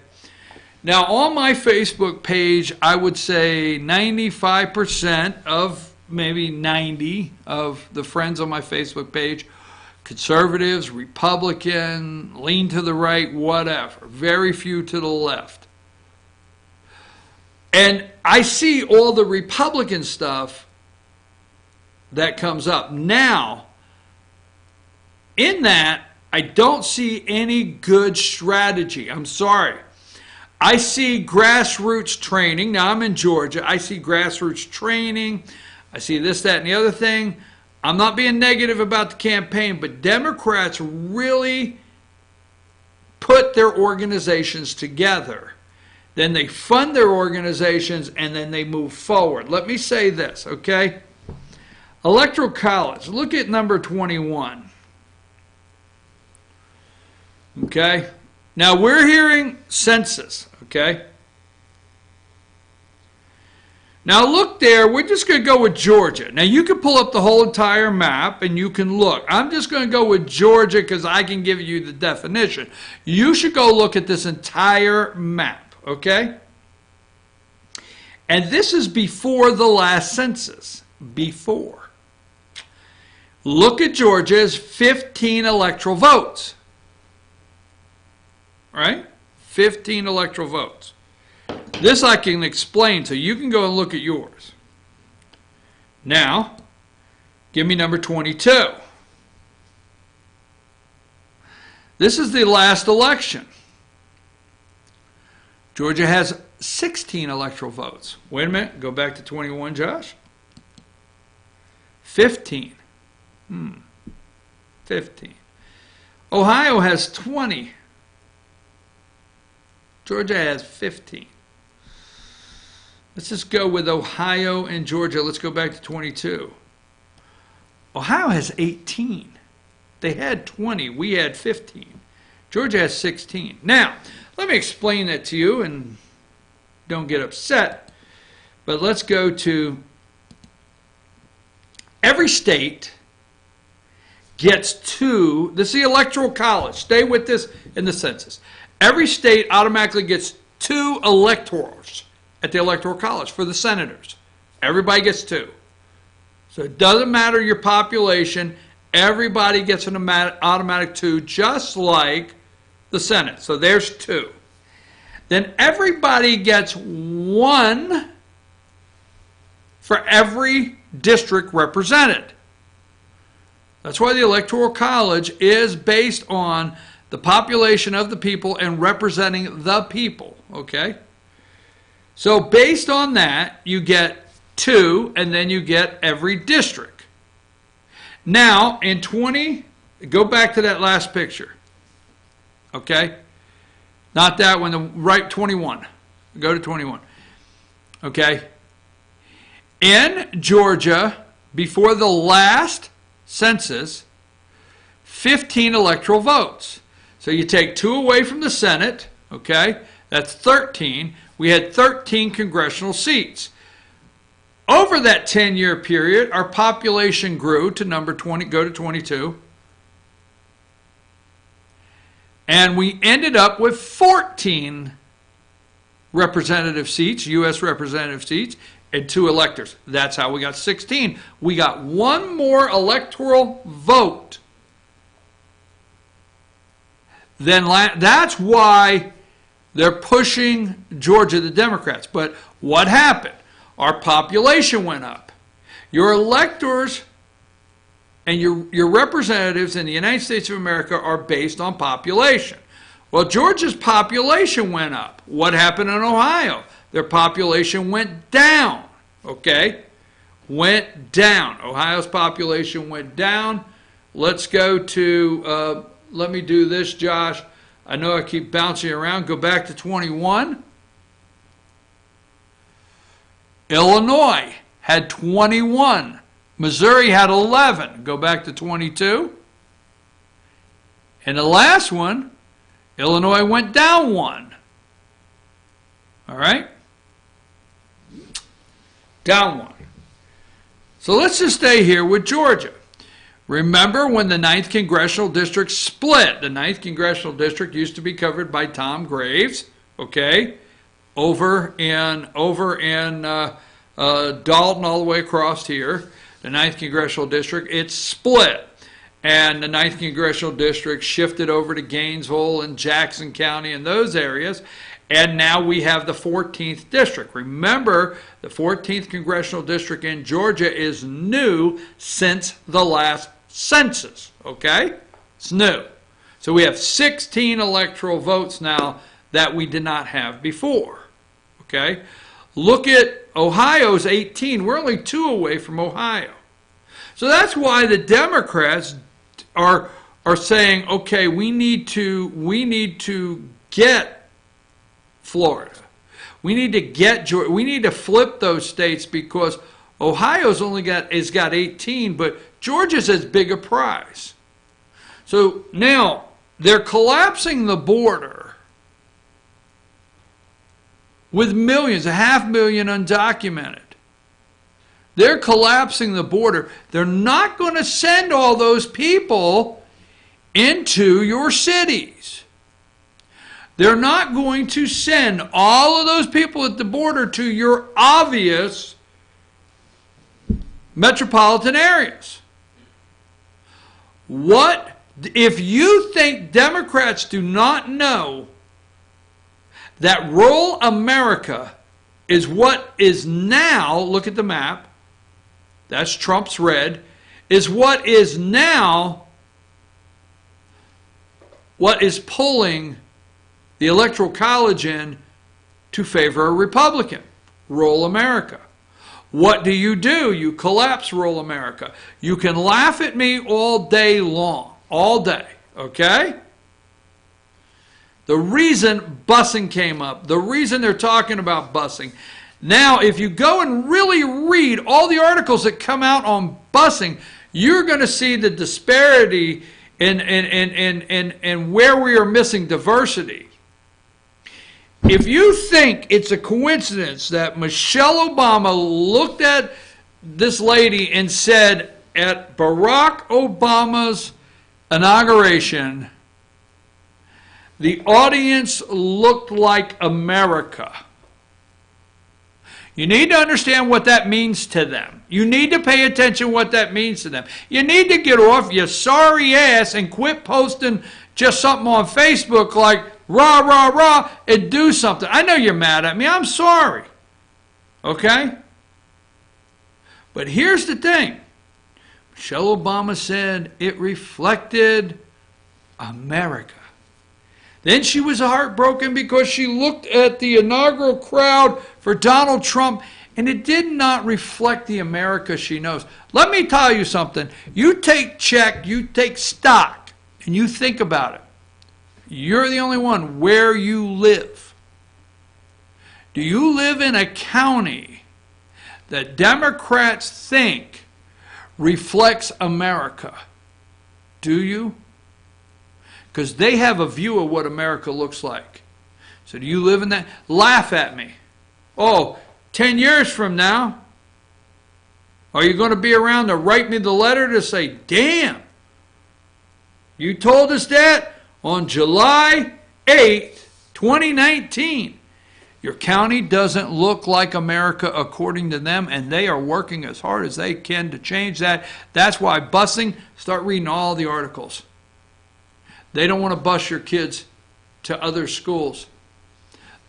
Now, on my Facebook page, I would say 95% of, maybe 90 of the friends on my Facebook page, conservatives, Republican, lean to the right, whatever. Very few to the left. And I see all the Republican stuff that comes up. Now, in that, I don't see any good strategy. I'm sorry. I see grassroots training. Now, I'm in Georgia. I see grassroots training. I see this, that, and the other thing. I'm not being negative about the campaign, but Democrats really put their organizations together. Then they fund their organizations, and then they move forward. Let me say this, okay? Electoral College. Look at number 21. Okay? Now, we're hearing census, okay? Now, look there. We're just going to go with Georgia. Now, you can pull up the whole entire map, and you can look. I'm just going to go with Georgia because I can give you the definition. You should go look at this entire map. Okay? And this is before the last census. Before. Look at Georgia's 15 electoral votes. Right? 15 electoral votes. This I can explain, so you can go and look at yours. Now, give me number 22. This is the last election. Georgia has 16 electoral votes. Wait a minute. Go back to 21, Josh. 15. 15. Ohio has 20. Georgia has 15. Let's just go with Ohio and Georgia. Let's go back to 22. Ohio has 18. They had 20. We had 15. Georgia has 16. Now, let me explain that to you, and don't get upset. But let's go to every state gets two. This is the Electoral College. Stay with this in the census. Every state automatically gets two electors at the Electoral College for the senators. Everybody gets two. So it doesn't matter your population. Everybody gets an automatic two, just like the Senate. So there's two. Then everybody gets one for every district represented. That's why the Electoral College is based on the population of the people and representing the people, okay? So based on that, you get two, and then you get every district. Now, in 20, go back to that last picture, okay? Not that one, the right 21. Go to 21, okay? In Georgia, before the last census, 15 electoral votes. So you take two away from the Senate, okay? That's 13. We had 13 congressional seats. Over that 10-year period, our population grew to number 20, go to 22. And we ended up with 14 representative seats, U.S. representative seats, and two electors. That's how we got 16. We got one more electoral vote. Then that's why they're pushing Georgia, the Democrats. But what happened? Our population went up. Your electors and your representatives in the United States of America are based on population. Well, Georgia's population went up. What happened in Ohio? Their population went down. Okay? went down. Ohio's population went down. Let's go to, let me do this, Josh. I know I keep bouncing around. Go back to 21. Illinois had 21. Missouri had 11. Go back to 22. And the last one, Illinois went down 1. All right? Down 1. So let's just stay here with Georgia. Remember when the 9th Congressional District split? The 9th Congressional District used to be covered by Tom Graves, okay? Over in Dalton all the way across here, the 9th Congressional District, it's split. And the 9th Congressional District shifted over to Gainesville and Jackson County and those areas. And now we have the 14th District. Remember, the 14th Congressional District in Georgia is new since the last census, okay? It's new. So we have 16 electoral votes now that we did not have before, okay? Look at Ohio's 18. We're only 2 away from Ohio. So that's why the Democrats are saying, okay, we need to get Florida. We need to get Georgia. We need to flip those states because Ohio's has got 18, but Georgia's as big a prize. So now they're collapsing the border with millions, 500,000 undocumented. They're collapsing the border. They're not going to send all those people into your cities. They're not going to send all of those people at the border to your obvious metropolitan areas. What if you think Democrats do not know that rural America is what is now, look at the map, that's Trump's red, is what is now what is pulling the Electoral College in to favor a Republican, rural America. What do? You collapse rural America. You can laugh at me all day long, all day, okay? The reason busing came up, the reason they're talking about busing. Now, if you go and really read all the articles that come out on busing, you're going to see the disparity in where we are missing diversity. If you think it's a coincidence that Michelle Obama looked at this lady and said at Barack Obama's inauguration, the audience looked like America. You need to understand what that means to them. You need to pay attention what that means to them. You need to get off your sorry ass and quit posting just something on Facebook like rah, rah, rah, and do something. I know you're mad at me. I'm sorry. Okay? But here's the thing. Michelle Obama said it reflected America. Then she was heartbroken because she looked at the inaugural crowd for Donald Trump and it did not reflect the America she knows. Let me tell you something. You take stock, and you think about it. You're the only one where you live. Do you live in a county that Democrats think reflects America? Do you? Because they have a view of what America looks like. So do you live in that? Laugh at me. Oh, 10 years from now, are you going to be around to write me the letter to say, damn, you told us that on July 8th, 2019. Your county doesn't look like America according to them, and they are working as hard as they can to change that. That's why busing, start reading all the articles. They don't want to bus your kids to other schools.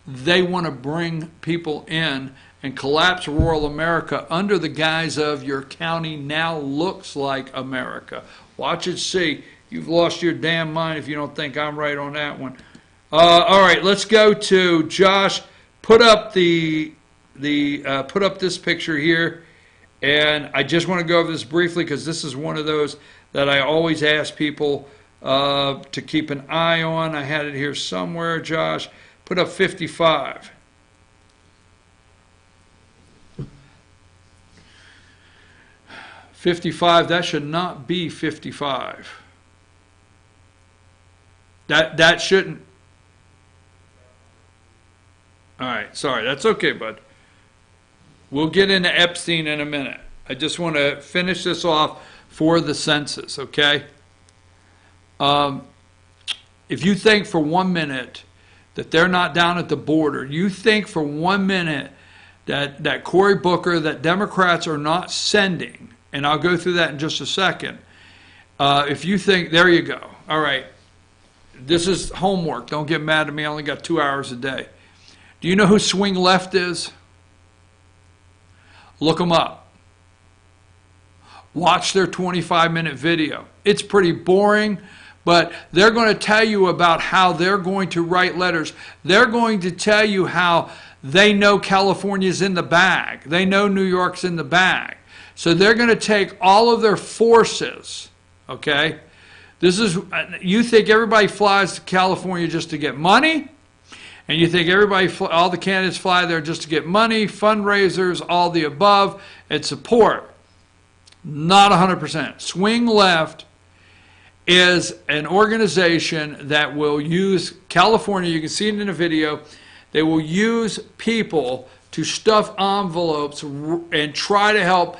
They want to bring people in and collapse rural America under the guise of your county now looks like America. Watch it see. You've lost your damn mind if you don't think I'm right on that one. All right, let's go to Josh. Put up put up this picture here, And I just want to go over this briefly because this is one of those that I always ask people to keep an eye on. I had it here somewhere, Josh. Put up 55. That should not be 55. That shouldn't. All right, sorry, that's okay, bud. We'll get into Epstein in a minute. I just want to finish this off for the census, okay? If you think for 1 minute that they're not down at the border, you think for 1 minute that Cory Booker, that Democrats are not sending, and I'll go through that in just a second. If you think, there you go. All right, this is homework. Don't get mad at me. I only got 2 hours a day. Do you know who Swing Left is? Look them up. Watch their 25-minute video. It's pretty boring, but they're going to tell you about how they're going to write letters. They're going to tell you how they know California's in the bag. They know New York's in the bag. So they're going to take all of their forces, okay? You think everybody flies to California just to get money? And you think all the candidates fly there just to get money, fundraisers, all the above, and support. Not 100%. Swing Left is an organization that will use California, you can see it in a video, they will use people to stuff envelopes and try to help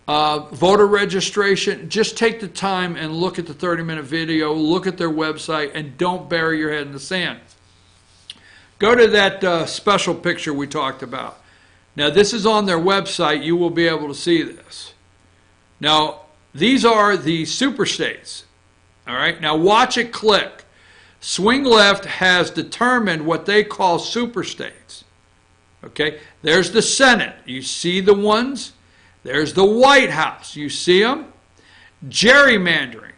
voter registration. Just take the time and look at the 30-minute video, look at their website, and don't bury your head in the sand. Go to that special picture we talked about. Now, this is on their website. You will be able to see this. Now, these are the super states. All right? Now, watch it click. Swing Left has determined what they call super states. Okay? There's the Senate. You see the ones? There's the White House. You see them? Gerrymandering.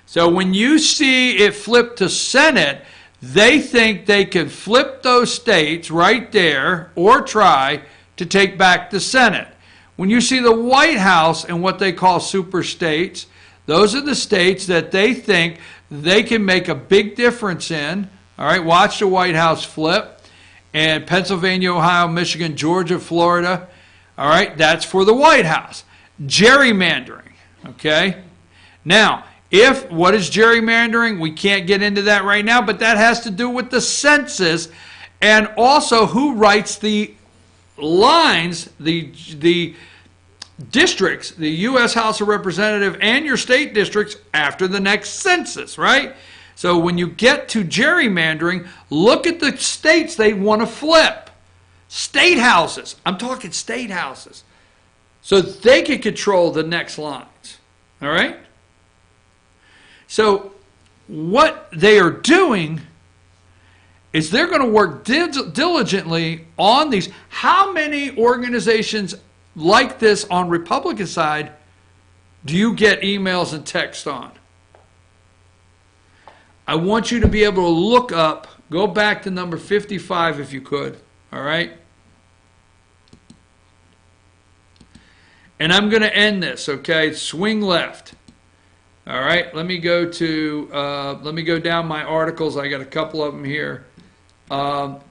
So when you see it flip to Senate, they think they can flip those states right there or try to take back the Senate. When you see the White House and what they call super states, those are the states that they think they can make a big difference in. All right, watch the White House flip. And Pennsylvania, Ohio, Michigan, Georgia, Florida. All right, that's for the White House. Gerrymandering, okay? Now, what is gerrymandering? We can't get into that right now, but that has to do with the census and also who writes the lines, the districts, the U.S. House of Representatives and your state districts after the next census, right? So when you get to gerrymandering, look at the states they want to flip. State houses. I'm talking state houses. So they can control the next lines, all right? So what they are doing is they're going to work diligently on these. How many organizations like this on Republican side do you get emails and text on? I want you to be able to look up, go back to number 55 if you could, all right? And I'm going to end this, okay? Swing Left. All right, let me go down my articles. I got a couple of them here. Hang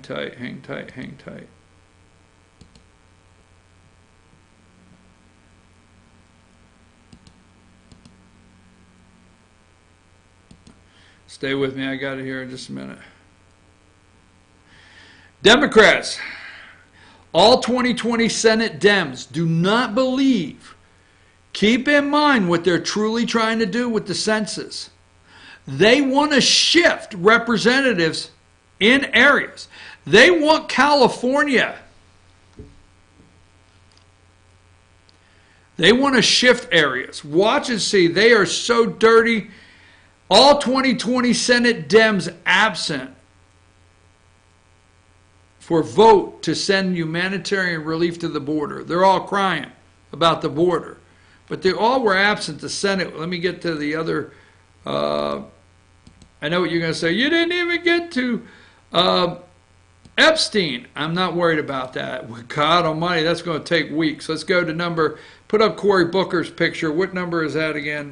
tight, hang tight, hang tight. Stay with me, I got it here in just a minute. Democrats. All 2020 Senate Dems do not believe. Keep in mind what they're truly trying to do with the census. They want to shift representatives in areas. They want California. They want to shift areas. Watch and see. They are so dirty. All 2020 Senate Dems absent for vote to send humanitarian relief to the border. They're all crying about the border. But they all were absent the Senate. Let me get to the other. I know what you're going to say. You didn't even get to Epstein, I'm not worried about that. God almighty, that's going to take weeks. Let's go to put up Cory Booker's picture. What number is that again?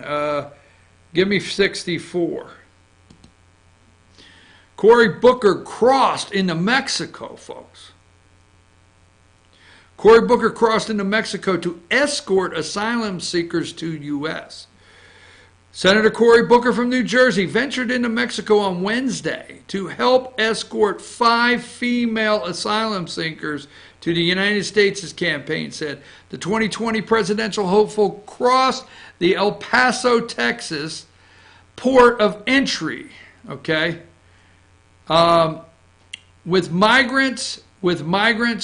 Give me 64. Cory Booker crossed into Mexico, folks. Cory Booker crossed into Mexico to escort asylum seekers to U.S. Senator Cory Booker from New Jersey ventured into Mexico on Wednesday to help escort 5 female asylum seekers to the United States, his campaign said. The 2020 presidential hopeful crossed the El Paso, Texas port of entry, okay, with migrants'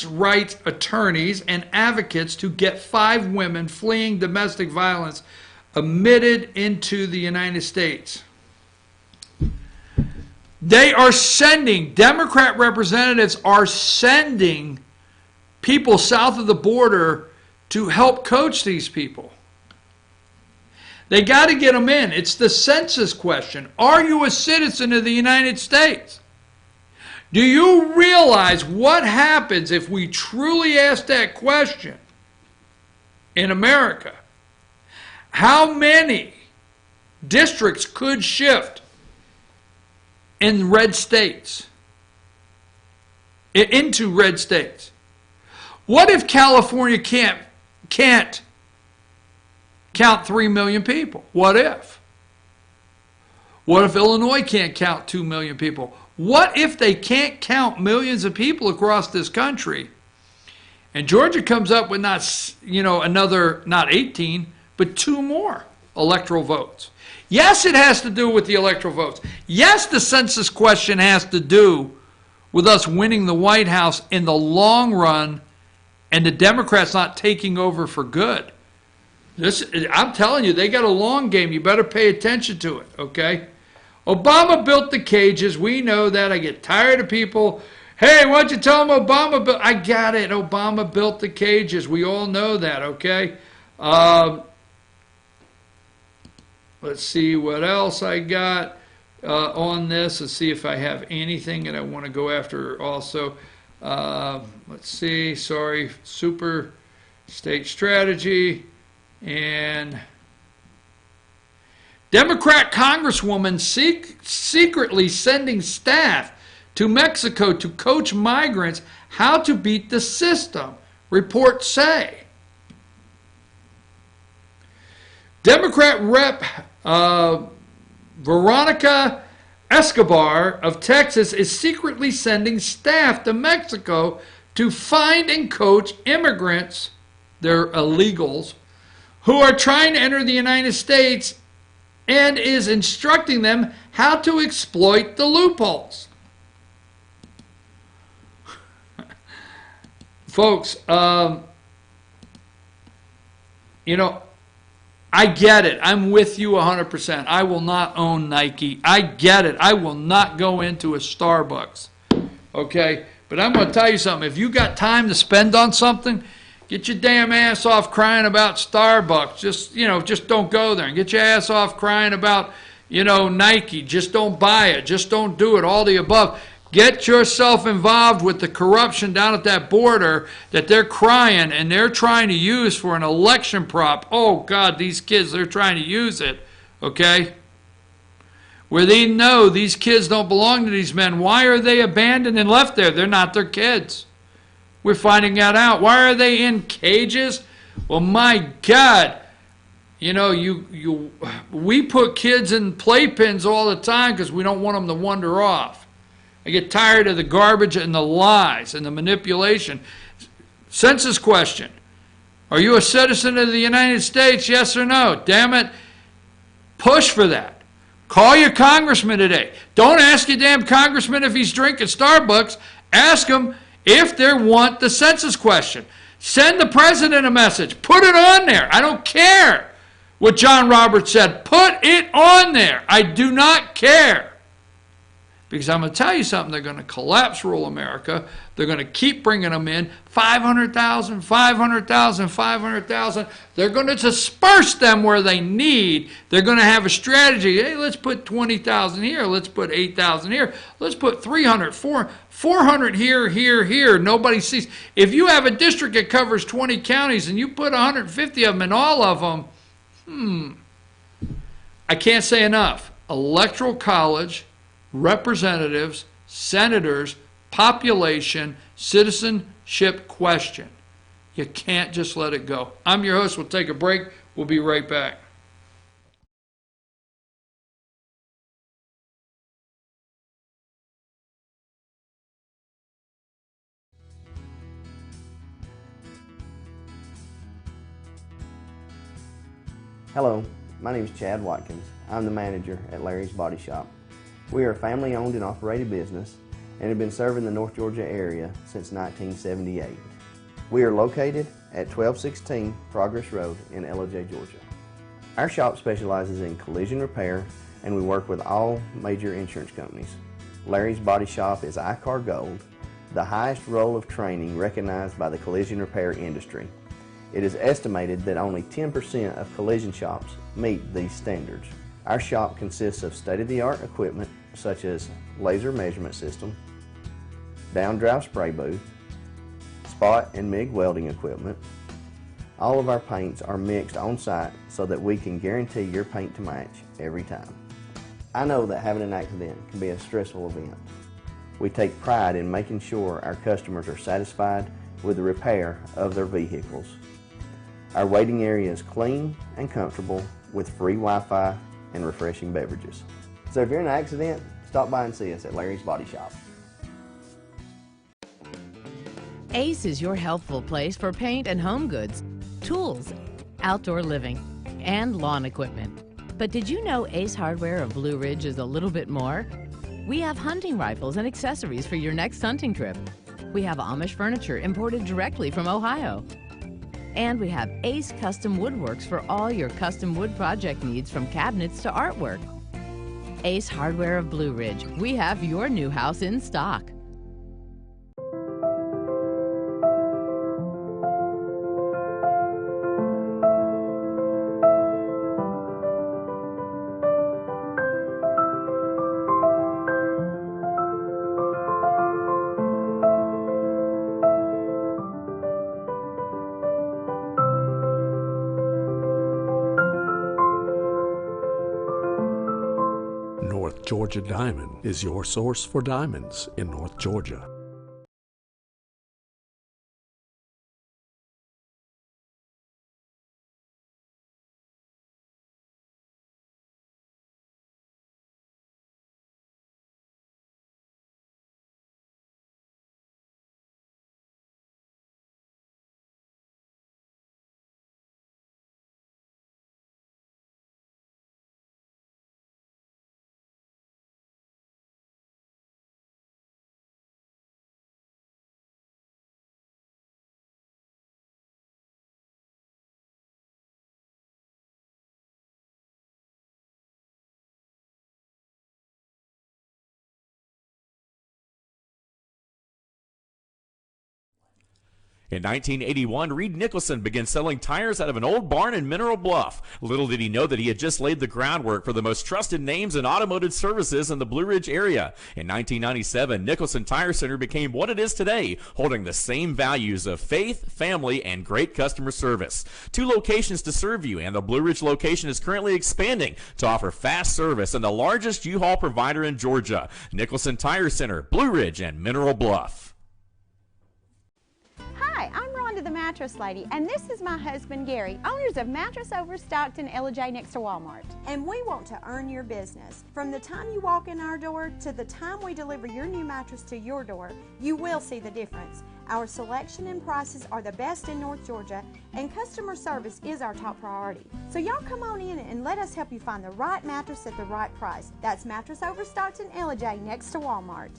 rights attorneys and advocates to get 5 women fleeing domestic violence admitted into the United States. They are sending, Democrat representatives are sending people south of the border to help coach these people. They got to get them in. It's the census question. Are you a citizen of the United States? Do you realize what happens if we truly ask that question in America? How many districts could shift in red states, into red states? What if California can't count 3 million people? What if? What if Illinois can't count 2 million people? What if they can't count millions of people across this country? And Georgia comes up with not 18, but 2 more electoral votes. Yes, it has to do with the electoral votes. Yes, the census question has to do with us winning the White House in the long run and the Democrats not taking over for good. I'm telling you, they got a long game. You better pay attention to it, okay? Obama built the cages. We know that. I get tired of people, hey, why don't you tell them Obama built? I got it. Obama built the cages. We all know that, okay? Let's see what else I got on this. Let's see if I have anything that I want to go after also. Let's see. Sorry. Super state strategy. And Democrat Congresswoman secretly sending staff to Mexico to coach migrants how to beat the system, reports say. Democrat Rep Veronica Escobar of Texas is secretly sending staff to Mexico to find and coach immigrants, they're illegals, who are trying to enter the United States, and is instructing them how to exploit the loopholes. Folks, I get it. I'm with you 100%. I will not own Nike. I get it. I will not go into a Starbucks. Okay? But I'm going to tell you something. If you got time to spend on something, get your damn ass off crying about Starbucks. Just don't go there. And get your ass off crying about, Nike. Just don't buy it. Just don't do it. All the above. Get yourself involved with the corruption down at that border that they're crying and they're trying to use for an election prop. Oh, God, these kids, they're trying to use it, okay? Where they know these kids don't belong to these men. Why are they abandoned and left there? They're not their kids. We're finding that out. Why are they in cages? Well, my God. We put kids in playpens all the time because we don't want them to wander off. I get tired of the garbage and the lies and the manipulation. Census question. Are you a citizen of the United States, yes or no? Damn it. Push for that. Call your congressman today. Don't ask your damn congressman if he's drinking Starbucks. Ask him if they want the census question. Send the president a message. Put it on there. I don't care what John Roberts said. Put it on there. I do not care. Because I'm going to tell you something, they're going to collapse rural America. They're going to keep bringing them in, 500,000, 500,000, 500,000. They're going to disperse them where they need. They're going to have a strategy. Hey, let's put 20,000 here. Let's put 8,000 here. Let's put 300, 400 here, here, here. Nobody sees. If you have a district that covers 20 counties and you put 150 of them in all of them, I can't say enough. Electoral college, representatives, senators, population, citizenship question. You can't just let it go. I'm your host. We'll take a break. We'll be right back. Hello, my name is Chad Watkins. I'm the manager at Larry's Body Shop. We are a family-owned and operated business and have been serving the North Georgia area since 1978. We are located at 1216 Progress Road in Ellijay, Georgia. Our shop specializes in collision repair and we work with all major insurance companies. Larry's Body Shop is ICAR Gold, the highest role of training recognized by the collision repair industry. It is estimated that only 10% of collision shops meet these standards. Our shop consists of state-of-the-art equipment such as laser measurement system, down-drive spray booth, spot and MIG welding equipment. All of our paints are mixed on-site so that we can guarantee your paint to match every time. I know that having an accident can be a stressful event. We take pride in making sure our customers are satisfied with the repair of their vehicles. Our waiting area is clean and comfortable with free Wi-Fi and refreshing beverages. So if you're in an accident, stop by and see us at Larry's Body Shop. Ace is your helpful place for paint and home goods, tools, outdoor living, and lawn equipment. But did you know Ace Hardware of Blue Ridge is a little bit more? We have hunting rifles and accessories for your next hunting trip. We have Amish furniture imported directly from Ohio. And we have Ace Custom Woodworks for all your custom wood project needs from cabinets to artwork. Ace Hardware of Blue Ridge. We have your new house in stock. North Georgia Diamond is your source for diamonds in North Georgia. In 1981, Reed Nicholson began selling tires out of an old barn in Mineral Bluff. Little did he know that he had just laid the groundwork for the most trusted names in automotive services in the Blue Ridge area. In 1997, Nicholson Tire Center became what it is today, holding the same values of faith, family, and great customer service. 2 locations to serve you, and the Blue Ridge location is currently expanding to offer fast service and the largest U-Haul provider in Georgia. Nicholson Tire Center, Blue Ridge, and Mineral Bluff. Hi, I'm Rhonda the Mattress Lady, and this is my husband Gary, owners of Mattress Overstocked in Ellijay next to Walmart. And we want to earn your business. From the time you walk in our door to the time we deliver your new mattress to your door, you will see the difference. Our selection and prices are the best in North Georgia, and customer service is our top priority. So y'all come on in and let us help you find the right mattress at the right price. That's Mattress Overstocked in Ellijay next to Walmart.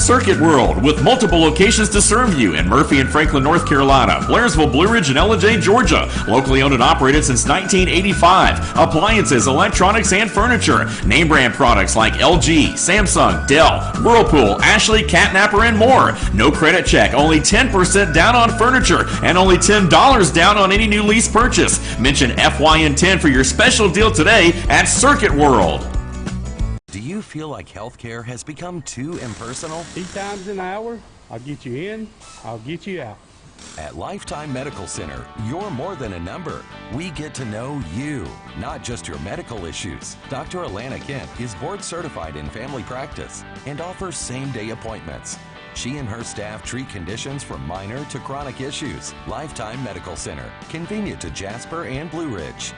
Circuit World, with multiple locations to serve you in Murphy and Franklin, North Carolina, Blairsville, Blue Ridge, and Ellijay, Georgia. Locally owned and operated since 1985. Appliances, electronics, and furniture. Name brand products like LG, Samsung, Dell, Whirlpool, Ashley, Catnapper, and more. No credit check, only 10% down on furniture, and only $10 down on any new lease purchase. Mention FYN10 for your special deal today at Circuit World. Do you feel like healthcare has become too impersonal? 3 times an hour, I'll get you in, I'll get you out. At Lifetime Medical Center, you're more than a number. We get to know you, not just your medical issues. Dr. Alana Kent is board certified in family practice and offers same-day appointments. She and her staff treat conditions from minor to chronic issues. Lifetime Medical Center, convenient to Jasper and Blue Ridge.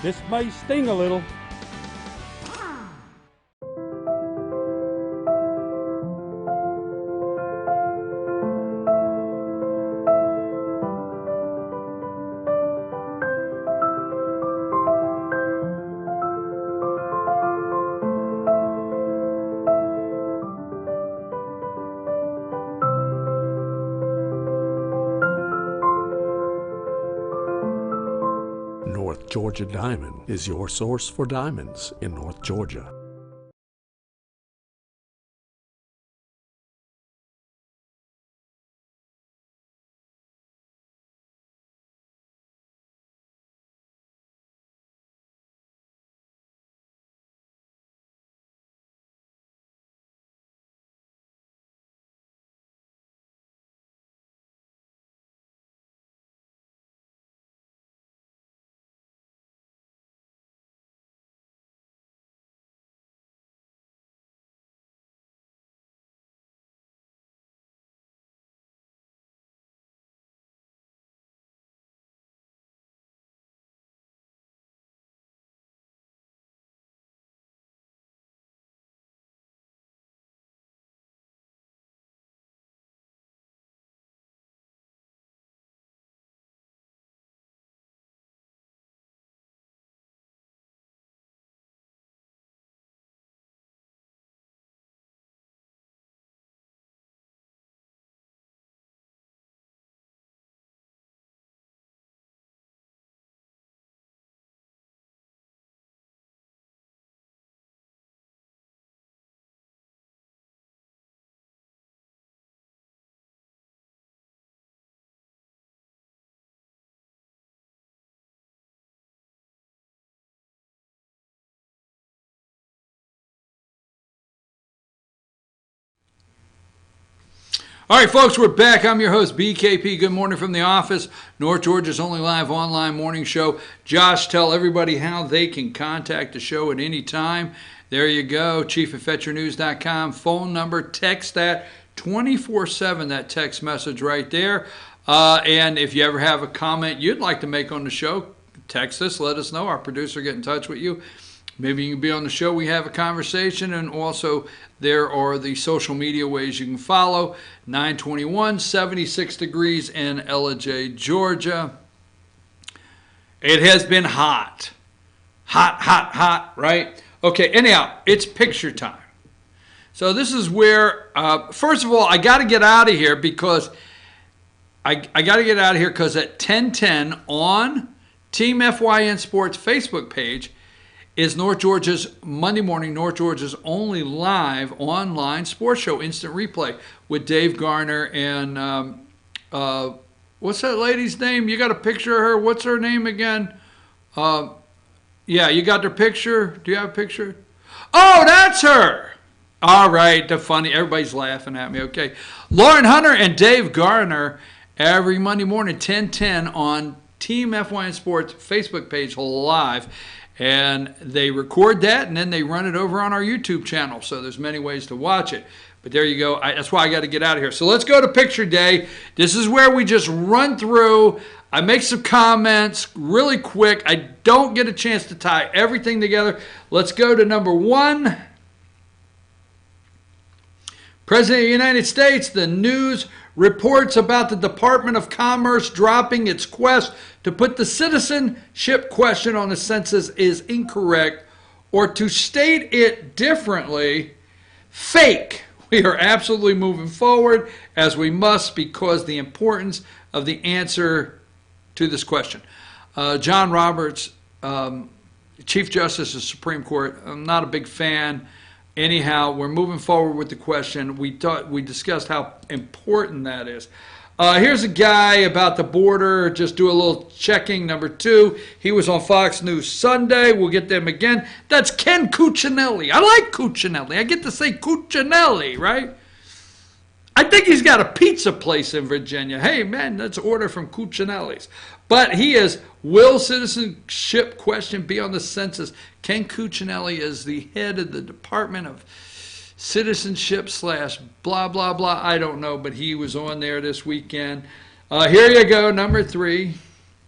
This may sting a little. North Georgia Diamond is your source for diamonds in North Georgia. All right, folks, we're back. I'm your host, BKP. Good morning from the office. North Georgia's only live online morning show. Josh, tell everybody how they can contact the show at any time. There you go, chief@fetchernews.com. Phone number, text that 24/7, that text message right there. And if you ever have a comment you'd like to make on the show, text us, let us know. Our producer will get in touch with you. Maybe you can be on the show, we have a conversation, and also there are the social media ways you can follow. 921, 76 degrees in Ellijay, Georgia. It has been hot. Hot, right? Okay, anyhow, it's picture time. So this is where, first of all, I got to get out of here because I got to get out of here because at 10:10 on Team FYN Sports Facebook page is North Georgia's Monday morning, North Georgia's only live online sports show, Instant Replay, with Dave Garner and what's that lady's name? You got a picture of her? What's her name again? Yeah, you got their picture? Do you have a picture? Oh, that's her! All right, the funny, everybody's laughing at me, okay. Lauren Hunter and Dave Garner every Monday morning, 10:10 on Team FYN Sports Facebook page live. And they record that, and then they run it over on our YouTube channel. So there's many ways to watch it. But there you go. That's why I got to get out of here. So let's go to Picture Day. This is where we just run through. I make some comments really quick. I don't get a chance to tie everything together. Let's go to number 1. President of the United States, the news reports about the Department of Commerce dropping its quest to put the citizenship question on the census is incorrect, or to state it differently, fake. We are absolutely moving forward as we must because the importance of the answer to this question. John Roberts, Chief Justice of the Supreme Court, I'm not a big fan. Anyhow, we're moving forward with the question. We discussed how important that is. Here's a guy about the border. Just do a little checking. Number 2, he was on Fox News Sunday. We'll get them again. That's Ken Cuccinelli. I like Cuccinelli. I get to say Cuccinelli, right? I think he's got a pizza place in Virginia. Hey, man, let's order from Cuccinelli's. But he is, will citizenship question be on the census? Ken Cuccinelli is the head of the Department of Citizenship / blah, blah, blah. I don't know, but he was on there this weekend. Here you go, number 3,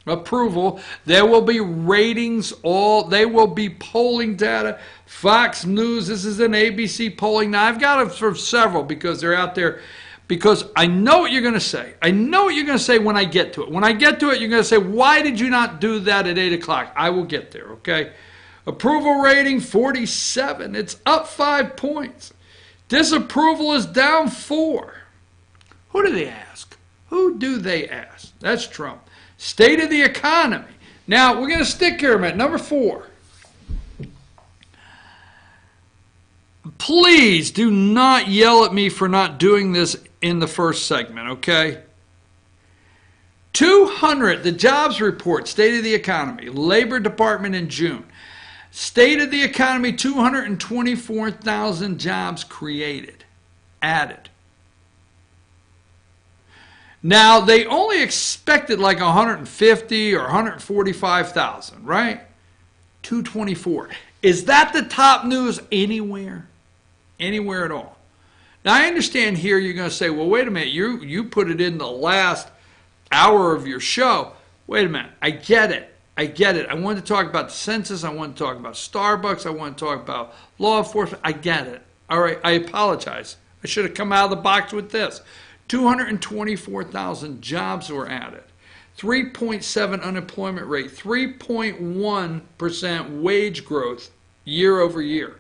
approval. There will be ratings, they will be polling data. Fox News, this is an ABC polling. Now, I've got it for several because they're out there. Because I know what you're going to say. I know what you're going to say when I get to it. When I get to it, you're going to say, why did you not do that at 8 o'clock? I will get there, okay? Approval rating, 47. It's up 5 points. Disapproval is down 4. Who do they ask? Who do they ask? That's Trump. State of the economy. Now, we're going to stick here a minute. Number 4. Please do not yell at me for not doing this in the first segment, okay? 200, the jobs report, State of the Economy, Labor Department in June. State of the Economy, 224,000 jobs created, added. Now, they only expected like 150 or 145,000, right? 224. Is that the top news anywhere? Anywhere at all? Now, I understand here you're going to say, well, wait a minute, you put it in the last hour of your show. Wait a minute, I get it. I get it. I wanted to talk about the census. I want to talk about Starbucks. I want to talk about law enforcement. I get it. All right, I apologize. I should have come out of the box with this. 224,000 jobs were added. 3.7 unemployment rate. 3.1% wage growth year over year.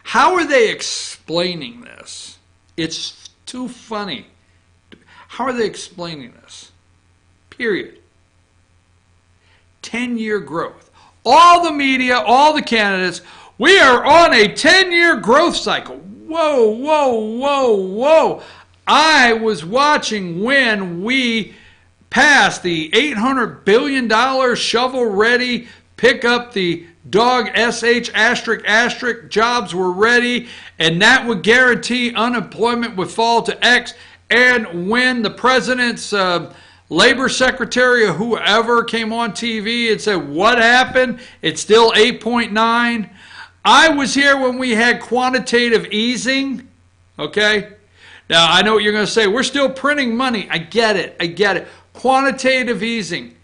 How are they explaining this? It's too funny. How are they explaining this? Period. 10-year growth. All the media, all the candidates, we are on a 10-year growth cycle. Whoa, whoa, whoa, whoa. I was watching when we passed the $800 billion shovel-ready, pick up the dog SH asterisk asterisk, jobs were ready, and that would guarantee unemployment would fall to X. And when the president's labor secretary or whoever came on TV and said, what happened? It's still 8.9. I was here when we had quantitative easing, okay? Now, I know what you're going to say. We're still printing money. I get it. I get it. Quantitative easing.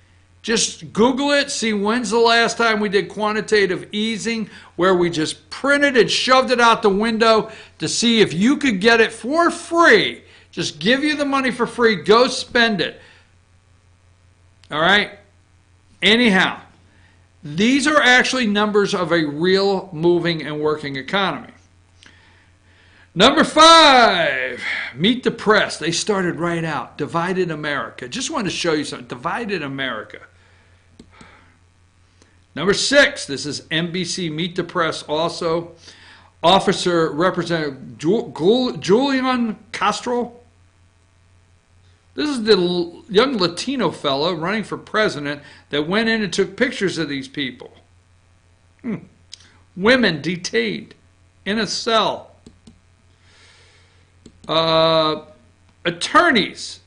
Just Google it. See when's the last time we did quantitative easing where we just printed and shoved it out the window to see if you could get it for free. Just give you the money for free. Go spend it. All right? Anyhow, these are actually numbers of a real moving and working economy. Number 5, Meet the Press. They started right out. Divided America. Just wanted to show you something. Divided America. Number 6, this is NBC Meet the Press also. Officer Representative Julian Castro. This is the young Latino fellow running for president that went in and took pictures of these people. Women detained in a cell. Attorneys.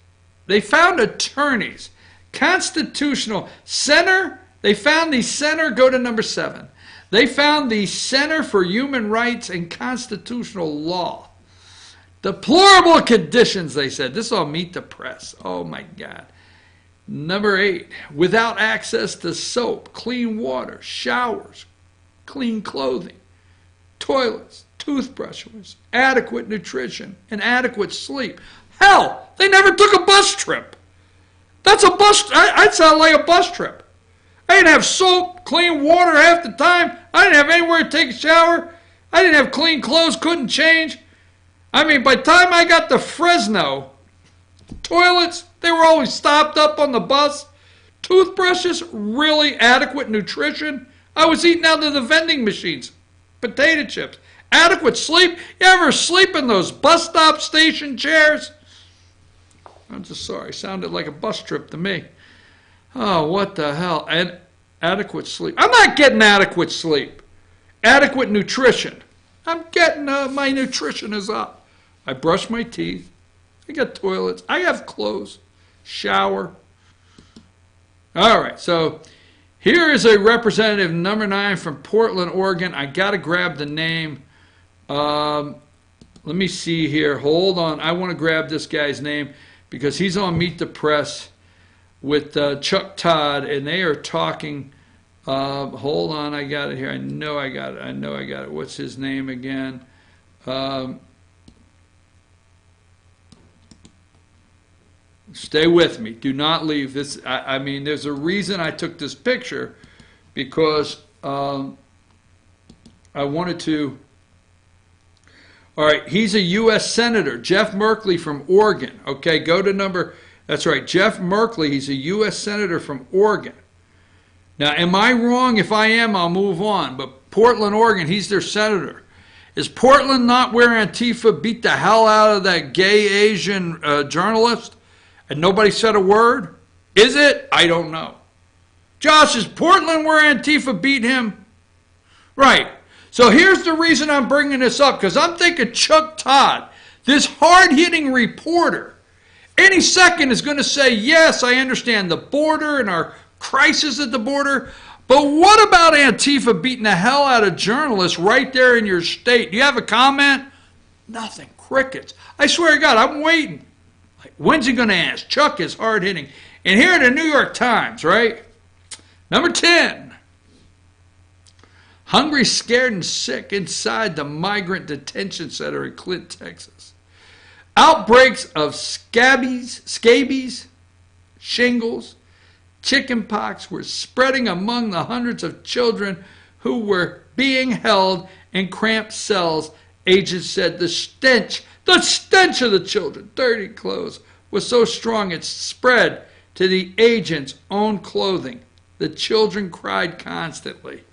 They found attorneys. Constitutional Center. They found the center. Go to number 7. They found the Center for Human Rights and Constitutional Law. Deplorable conditions, they said. This will Meet the Press. Oh, my God. Number 8, without access to soap, clean water, showers, clean clothing, toilets, toothbrushes, adequate nutrition, and adequate sleep. Hell, they never took a bus trip. That's a bus. I'd sound like a bus trip. I didn't have soap, clean water half the time. I didn't have anywhere to take a shower. I didn't have clean clothes, couldn't change. I mean, by the time I got to Fresno, toilets, they were always stopped up on the bus. Toothbrushes, really adequate nutrition. I was eating out of the vending machines. Potato chips. Adequate sleep. You ever sleep in those bus stop station chairs? I'm just sorry. Sounded like a bus trip to me. Oh, what the hell? And adequate sleep. I'm not getting adequate sleep. Adequate nutrition. I'm getting, my nutrition is up. I brush my teeth. I got toilets. I have clothes. Shower. All right, so here is a representative number 9 from Portland, Oregon. I got to grab the name. Let me see here. Hold on. I want to grab this guy's name because he's on Meet the Press with Chuck Todd, and they are talking. Hold on. I got it here. I know I got it. What's his name again? Stay with me. Do not leave this. I mean, there's a reason I took this picture because I wanted to. All right, he's a U.S. Senator, Jeff Merkley from Oregon. Okay, go to number. That's right, Jeff Merkley. He's a U.S. Senator from Oregon. Now, am I wrong? If I am, I'll move on. But Portland, Oregon, he's their senator. Is Portland not where Antifa beat the hell out of that gay Asian journalist? And nobody said a word? Is it? I don't know. Josh, is Portland where Antifa beat him? Right. So here's the reason I'm bringing this up, because I'm thinking Chuck Todd, this hard-hitting reporter, any second is going to say, yes, I understand the border and our crisis at the border, but what about Antifa beating the hell out of journalists right there in your state? Do you have a comment? Nothing. Crickets. I swear to God, I'm waiting. When's he going to ask? Chuck is hard-hitting. And here in the New York Times, right? Number 10. Hungry, scared, and sick inside the migrant detention center in Clint, Texas. Outbreaks of scabies, shingles, chickenpox were spreading among the hundreds of children who were being held in cramped cells. Agents said the stench of the children, dirty clothes, was so strong it spread to the agents' own clothing. The children cried constantly.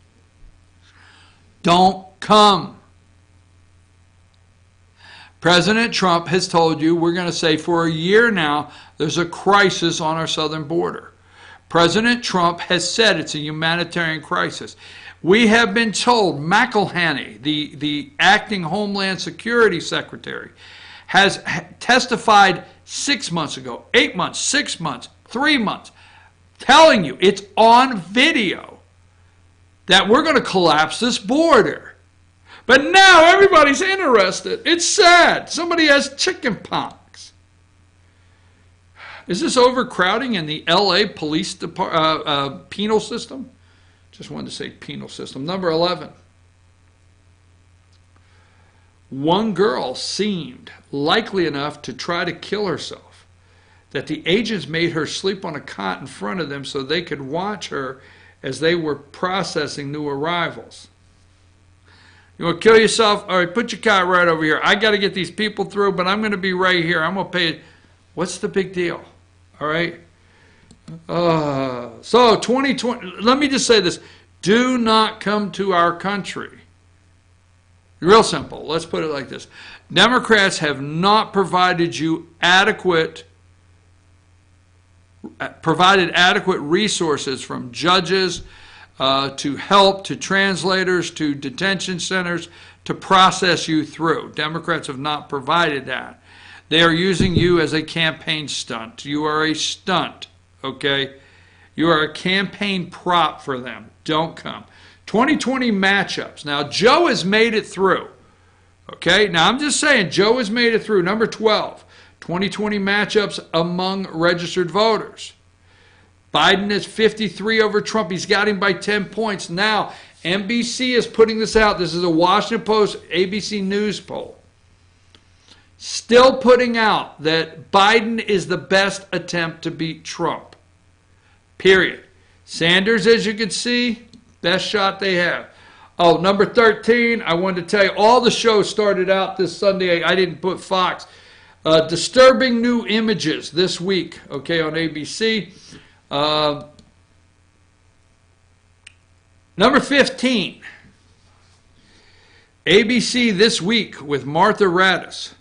Don't come. President Trump has told you, we're going to say for a year now, there's a crisis on our southern border. President Trump has said it's a humanitarian crisis. We have been told McElhaney, the acting Homeland Security Secretary, has testified 6 months ago, 8 months, 6 months, 3 months, telling you it's on video that we're going to collapse this border. But now everybody's interested. It's sad. Somebody has chickenpox. Is this overcrowding in the LA police penal system? Just wanted to say penal system. Number 11. One girl seemed likely enough to try to kill herself, that the agents made her sleep on a cot in front of them so they could watch her as they were processing new arrivals. You want to kill yourself? All right, put your cot right over here. I got to get these people through, but I'm going to be right here. I'm going to pay. What's the big deal? All right? So 2020, let me just say this. Do not come to our country. Real simple. Let's put it like this. Democrats have not provided you adequate resources, from judges to help, to translators, to detention centers, to process you through. Democrats have not provided that. They are using you as a campaign stunt. You are a stunt, okay? You are a campaign prop for them. Don't come. 2020 matchups. Now, Joe has made it through, okay? Now, I'm just saying, Joe has made it through. Number 12. 2020 matchups among registered voters. Biden is 53 over Trump. He's got him by 10 points. Now, NBC is putting this out. This is a Washington Post, ABC News poll. Still putting out that Biden is the best attempt to beat Trump. Period. Sanders, as you can see, best shot they have. Oh, number 13, I wanted to tell you, all the shows started out this Sunday. I didn't put Fox. Disturbing New Images this week, okay, on ABC. Number 15, ABC This Week with Martha Raddatz.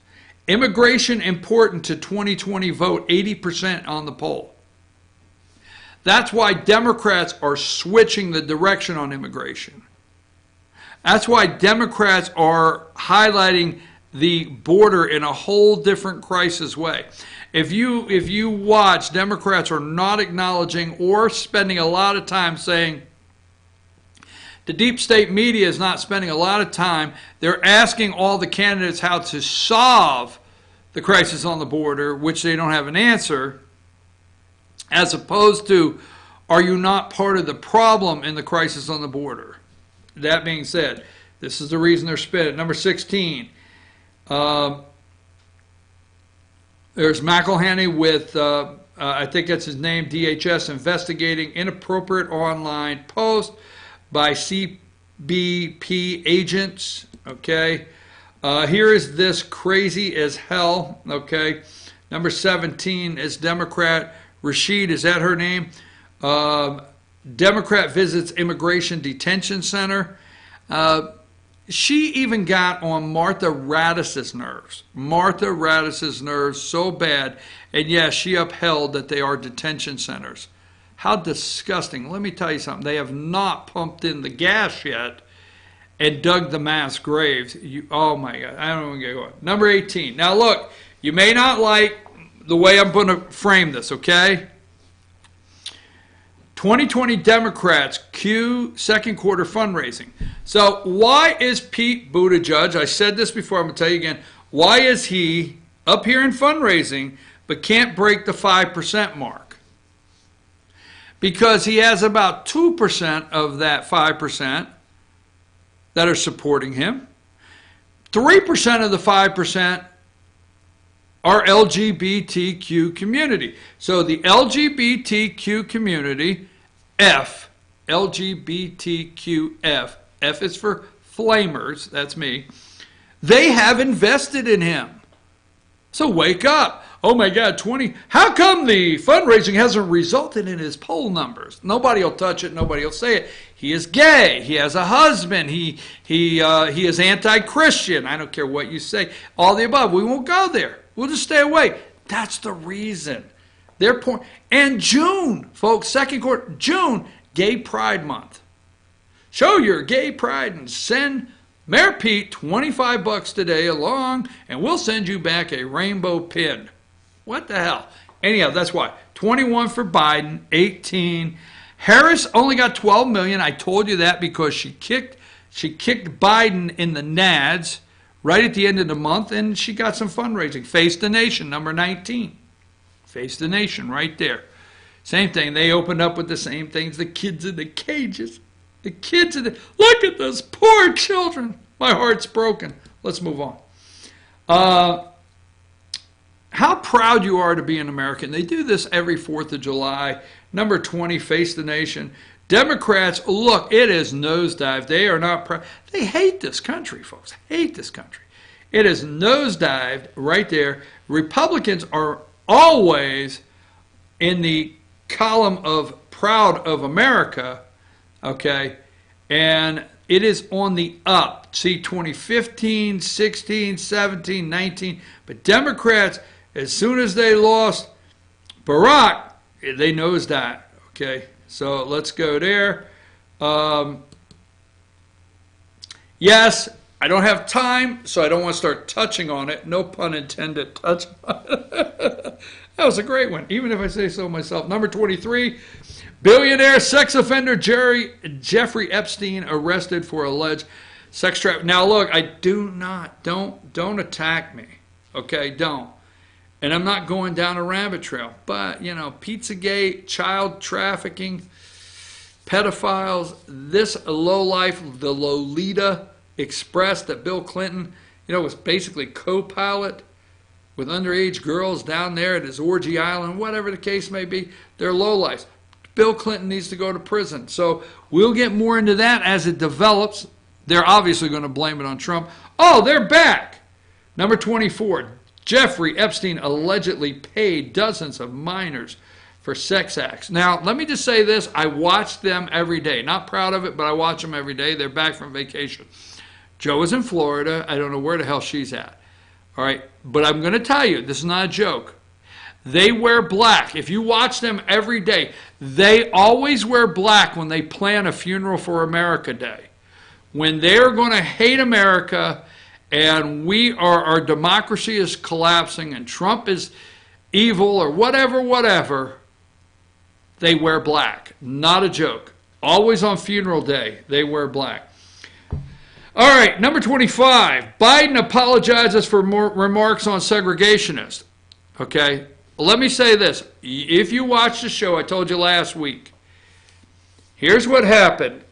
Immigration important to 2020 vote, 80% on the poll. That's why Democrats are switching the direction on immigration. That's why Democrats are highlighting the border in a whole different crisis way. If you watch, Democrats are not acknowledging or spending a lot of time saying, the deep state media is not spending a lot of time. They're asking all the candidates how to solve the crisis on the border, which they don't have an answer, as opposed to, are you not part of the problem in the crisis on the border? That being said, this is the reason they're spending. Number 16, there's McElhaney with, I think that's his name, DHS, investigating inappropriate online posts by CBP agents, okay? Here is this crazy as hell, okay? Number 17 is Democrat Rashid, is that her name? Democrat visits immigration detention center. She even got on Martha Raddatz's nerves. Martha Raddatz's nerves so bad, and yes, she upheld that they are detention centers. How disgusting. Let me tell you something. They have not pumped in the gas yet and dug the mass graves. Oh my God. I don't even get going. Number 18. Now look, you may not like the way I'm going to frame this, okay? 2020 Democrats cue second quarter fundraising. So why is Pete Buttigieg, I said this before, I'm going to tell you again, why is he up here in fundraising but can't break the 5% mark? Because he has about 2% of that 5% that are supporting him. 3% of the 5% are LGBTQ community. So the LGBTQ community, LGBTQF, F is for flamers, that's me, they have invested in him. So wake up. Oh my God, 20. How come the fundraising hasn't resulted in his poll numbers? Nobody will touch it. Nobody will say it. He is gay. He has a husband. He is anti-Christian. I don't care what you say. All the above. We won't go there. We'll just stay away. That's the reason. They're poor. And June, folks, second quarter, June, Gay Pride Month. Show your gay pride and send Mayor Pete $25 today along, and we'll send you back a rainbow pin. What the hell? Anyhow, that's why. 21 for Biden, 18. Harris only got 12 million. I told you that because she kicked Biden in the nads right at the end of the month, and she got some fundraising. Face the Nation, number 19. Face the Nation, right there. Same thing. They opened up with the same things. The kids in the cages. The kids in the... Look at those poor children. My heart's broken. Let's move on. How proud you are to be an American. They do this every 4th of July. Number 20, Face the Nation. Democrats, look, it is nosedive. They are not proud. They hate this country, folks. Hate this country. It is nosedived right there. Republicans are always in the column of proud of America, okay, and it is on the up. See, 2015, 16, 17, 19, but Democrats, as soon as they lost Barack, they knows that, okay? So let's go there. Yes, I don't have time, so I don't want to start touching on it. No pun intended, touch on it. That was a great one, even if I say so myself. Number 23, billionaire sex offender Jeffrey Epstein arrested for alleged sex trafficking. Now look, I don't attack me, okay, don't. And I'm not going down a rabbit trail, but, you know, Pizzagate, child trafficking, pedophiles, this lowlife, the Lolita Express that Bill Clinton, you know, was basically co-pilot with underage girls down there at his orgy island, whatever the case may be, they're lowlifes. Bill Clinton needs to go to prison. So we'll get more into that as it develops. they're obviously going to blame it on Trump. Oh, they're back. Number 24, Jeffrey Epstein allegedly paid dozens of minors for sex acts. Now, let me just say this. I watch them every day. Not proud of it, but I watch them every day. They're back from vacation. Joe is in Florida. I don't know where the hell she's at. All right, but I'm going to tell you, this is not a joke. They wear black. If you watch them every day, they always wear black when they plan a funeral for America Day. When they're going to hate America and our democracy is collapsing and Trump is evil or whatever, they wear black. Not a joke. Always on funeral day, they wear black. All right, number 25, Biden apologizes for remarks on segregationists. Okay, let me say this. If you watch the show, I told you last week, here's what happened.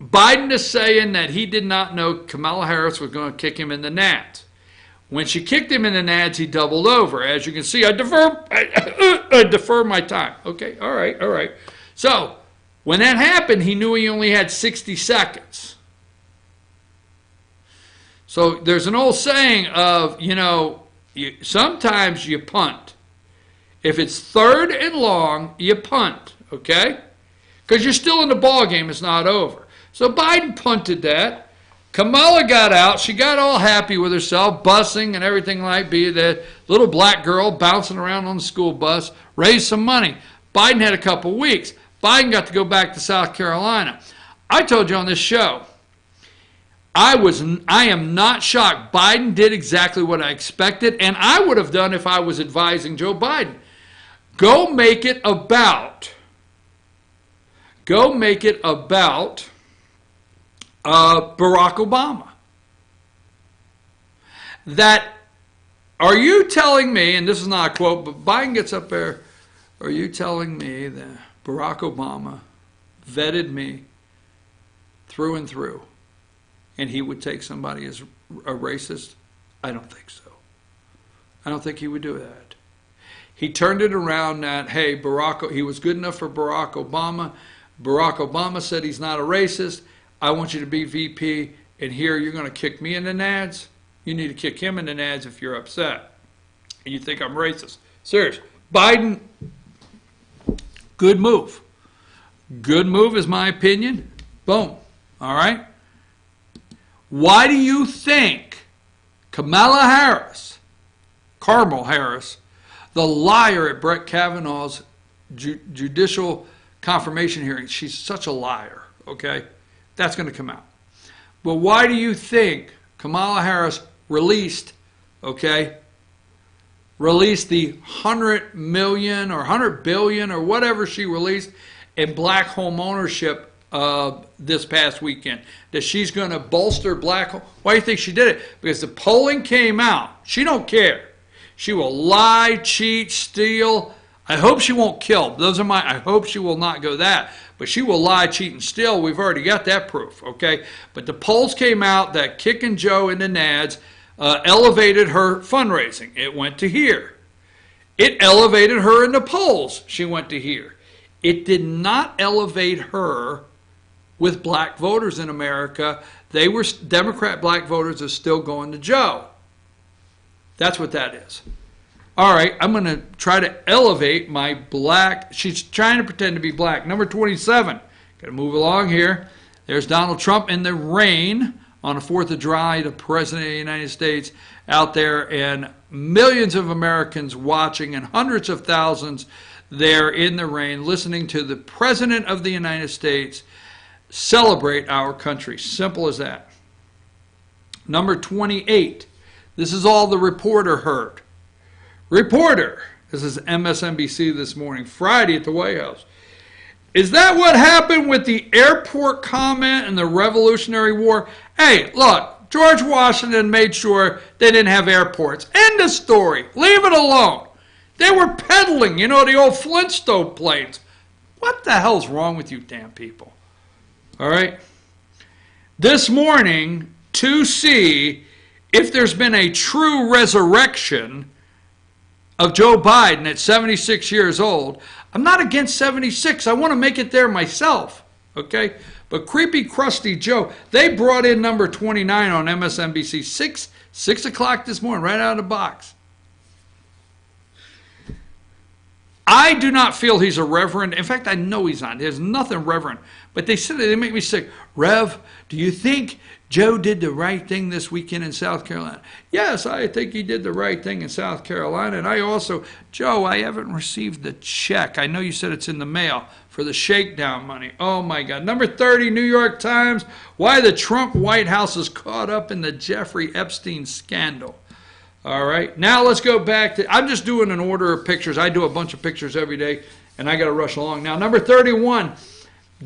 Biden is saying that he did not know Kamala Harris was going to kick him in the nads. When she kicked him in the nads, he doubled over. As you can see, I defer my time. Okay, all right. So, when that happened, he knew he only had 60 seconds. So there's an old saying of, sometimes you punt. If it's third and long, you punt, okay? Because you're still in the ball game, it's not over. So Biden punted that. Kamala got out. She got all happy with herself, bussing and everything like be that little black girl bouncing around on the school bus, raised some money. Biden had a couple weeks. Biden got to go back to South Carolina. I told you on this show, I am not shocked. Biden did exactly what I expected, and I would have done if I was advising Joe Biden. Go make it about Barack Obama. Are you telling me, and this is not a quote, but Biden gets up there, are you telling me that Barack Obama vetted me through and through, and he would take somebody as a racist? I don't think so. I don't think he would do that. He turned it around that, hey, he was good enough for Barack Obama. Barack Obama said he's not a racist. I want you to be VP, and here you're going to kick me in the nads? You need to kick him in the nads if you're upset. And you think I'm racist. Serious. Biden, good move. Good move is my opinion. Boom. All right? Why do you think Kamala Harris, the liar at Brett Kavanaugh's judicial confirmation hearing, she's such a liar, okay? That's going to come out. But why do you think Kamala Harris released the 100 million or 100 billion or whatever she released in black home ownership this past weekend? That she's going to bolster black home. Why do you think she did it? Because the polling came out. She don't care. She will lie, cheat, steal. I hope she won't kill. I hope she will not go that. But she will lie, cheat, and steal. We've already got that proof, okay? But the polls came out that kicking Joe in the nads elevated her fundraising. It went to here. It elevated her in the polls. She went to here. It did not elevate her with black voters in America. Democrat black voters are still going to Joe. That's what that is. All right, I'm going to try to elevate my black. She's trying to pretend to be black. Number 27. Got to move along here. There's Donald Trump in the rain on the 4th of July, the President of the United States out there, and millions of Americans watching and hundreds of thousands there in the rain listening to the President of the United States celebrate our country. Simple as that. Number 28. This is all the reporter heard. Reporter, this is MSNBC this morning, Friday at the White House. Is that what happened with the airport comment in the Revolutionary War? Hey, look, George Washington made sure they didn't have airports. End of story. Leave it alone. They were peddling, the old Flintstone planes. What the hell's wrong with you damn people? All right? This morning, to see if there's been a true resurrection of Joe Biden at 76 years old. I'm not against 76. I want to make it there myself, okay? But Creepy Crusty Joe, they brought in number 29 on MSNBC, 6 o'clock this morning, right out of the box. I do not feel he's a reverend. In fact, I know he's not. There's nothing reverend. But they said they make me sick. Rev, do you think Joe did the right thing this weekend in South Carolina? Yes, I think he did the right thing in South Carolina. And I also, Joe, I haven't received the check. I know you said it's in the mail for the shakedown money. Oh, my God. Number 30, New York Times, why the Trump White House is caught up in the Jeffrey Epstein scandal. All right, now let's go back to, I'm just doing an order of pictures. I do a bunch of pictures every day, and I got to rush along. Now, number 31,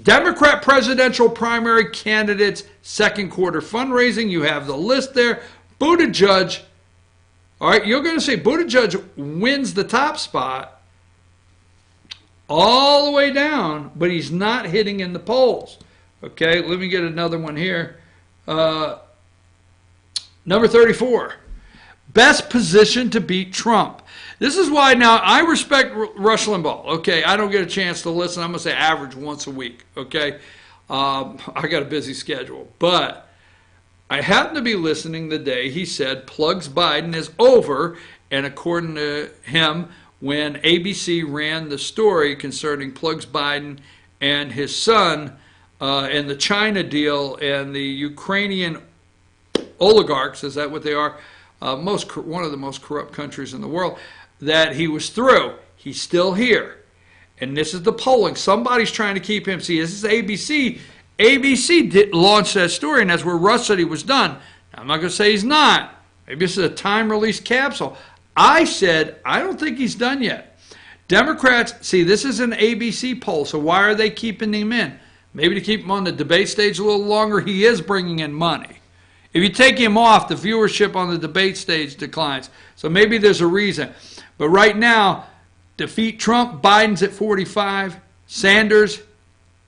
Democrat presidential primary candidates, second quarter fundraising. You have the list there. Buttigieg, all right, you're going to say Buttigieg wins the top spot all the way down, but he's not hitting in the polls. Okay, let me get another one here. Number 34. Best position to beat Trump. This is why now I respect Rush Limbaugh. Okay, I don't get a chance to listen. I'm going to say average once a week. Okay, I got a busy schedule. But I happened to be listening the day he said plugs Biden is over. And according to him, when ABC ran the story concerning plugs Biden and his son and the China deal and the Ukrainian oligarchs, is that what they are? One of the most corrupt countries in the world, that he was through. He's still here. And this is the polling. Somebody's trying to keep him. See, this is ABC. ABC launched that story, and that's where Russ said he was done. Now, I'm not going to say he's not. Maybe this is a time-release capsule. I said, I don't think he's done yet. Democrats, see, this is an ABC poll, so why are they keeping him in? Maybe to keep him on the debate stage a little longer. He is bringing in money. If you take him off, the viewership on the debate stage declines. So maybe there's a reason. But right now, defeat Trump, Biden's at 45, Sanders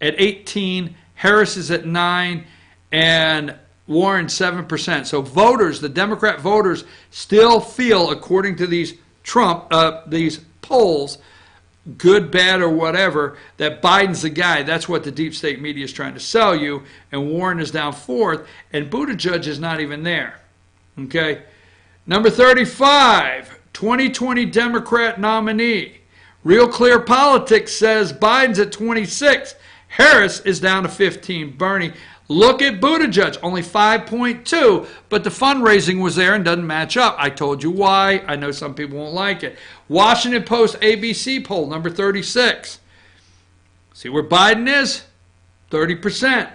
at 18, Harris is at 9, and Warren 7%. So voters, the Democrat voters, still feel, according to these these polls, good, bad, or whatever, that Biden's the guy. That's what the deep state media is trying to sell you. And Warren is down 4th, and Buttigieg is not even there. Okay? Number 35, 2020 Democrat nominee. Real Clear Politics says Biden's at 26. Harris is down to 15. Bernie. Look at Buttigieg, only 5.2, but the fundraising was there and doesn't match up. I told you why. I know some people won't like it. Washington Post ABC poll, number 36. See where Biden is? 30%.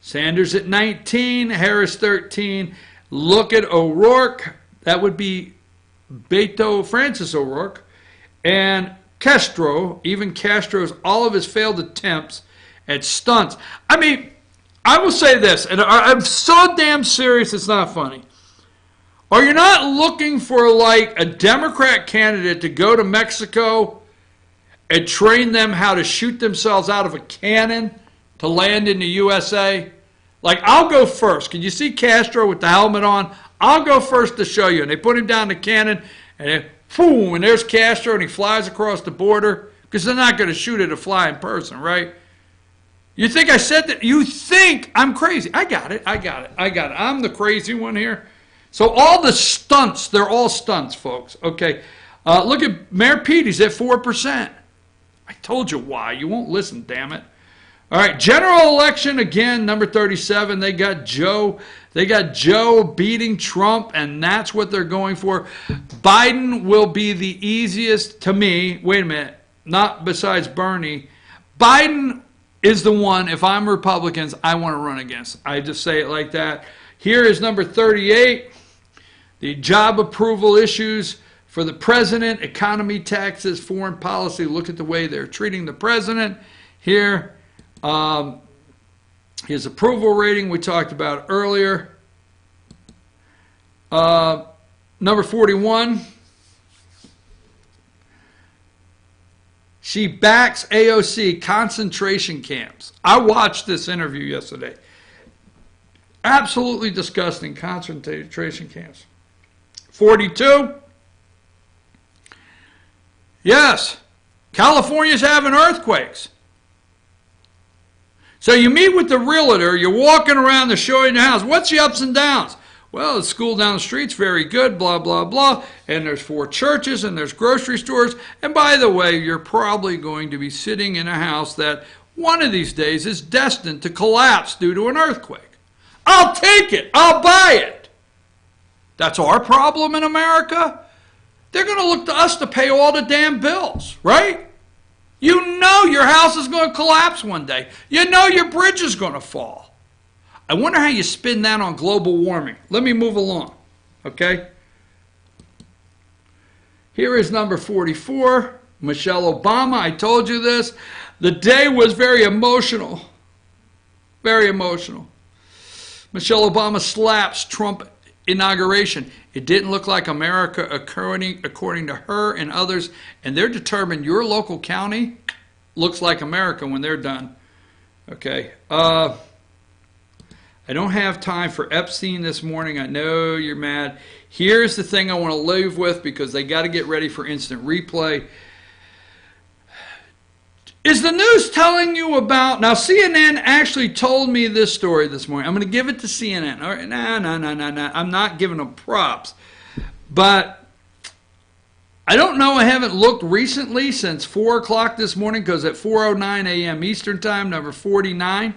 Sanders at 19, Harris 13. Look at O'Rourke. That would be Beto Francis O'Rourke. And Castro, even Castro's, all of his failed attempts at stunts. I mean, I will say this, and I'm so damn serious it's not funny. Are you not looking for like a Democrat candidate to go to Mexico and train them how to shoot themselves out of a cannon to land in the USA? Like, I'll go first. Can you see Castro with the helmet on? I'll go first to show you. And they put him down the cannon, and then, boom, and there's Castro, and he flies across the border, because they're not going to shoot at a flying person, right? You think I said that? You think I'm crazy. I got it. I'm the crazy one here. So all the stunts, they're all stunts, folks. Okay. Look at Mayor Pete. He's at 4%. I told you why. You won't listen, damn it. All right. General election, again, number 37. They got Joe. They got Joe beating Trump, and that's what they're going for. Biden will be the easiest to me. Wait a minute. Not besides Bernie. Biden is the one, if I'm Republicans, I want to run against. I just say it like that. Here is number 38, the job approval issues for the president, economy, taxes, foreign policy. Look at the way they're treating the president. Here, his approval rating we talked about earlier. Number 41. She backs AOC concentration camps. I watched this interview yesterday. Absolutely disgusting concentration camps. 42. Yes, California's having earthquakes. So you meet with the realtor, you're walking around, they're showing the house. What's the ups and downs? Well, the school down the street's very good, blah, blah, blah. And there's 4 churches and there's grocery stores. And by the way, you're probably going to be sitting in a house that one of these days is destined to collapse due to an earthquake. I'll take it. I'll buy it. That's our problem in America. They're going to look to us to pay all the damn bills, right? You know your house is going to collapse one day. You know your bridge is going to fall. I wonder how you spin that on global warming. Let me move along, okay? Here is number 44, Michelle Obama. I told you this. The day was very emotional. Very emotional. Michelle Obama slaps Trump inauguration. It didn't look like America according to her and others, and they're determined your local county looks like America when they're done. Okay. I don't have time for Epstein this morning. I know you're mad. Here's the thing I want to leave with because they got to get ready for instant replay. Is the news telling you about... Now, CNN actually told me this story this morning. I'm going to give it to CNN. All right, no. I'm not giving them props. But I don't know. I haven't looked recently since 4 o'clock this morning because at 4:09 a.m. Eastern Time, number 49.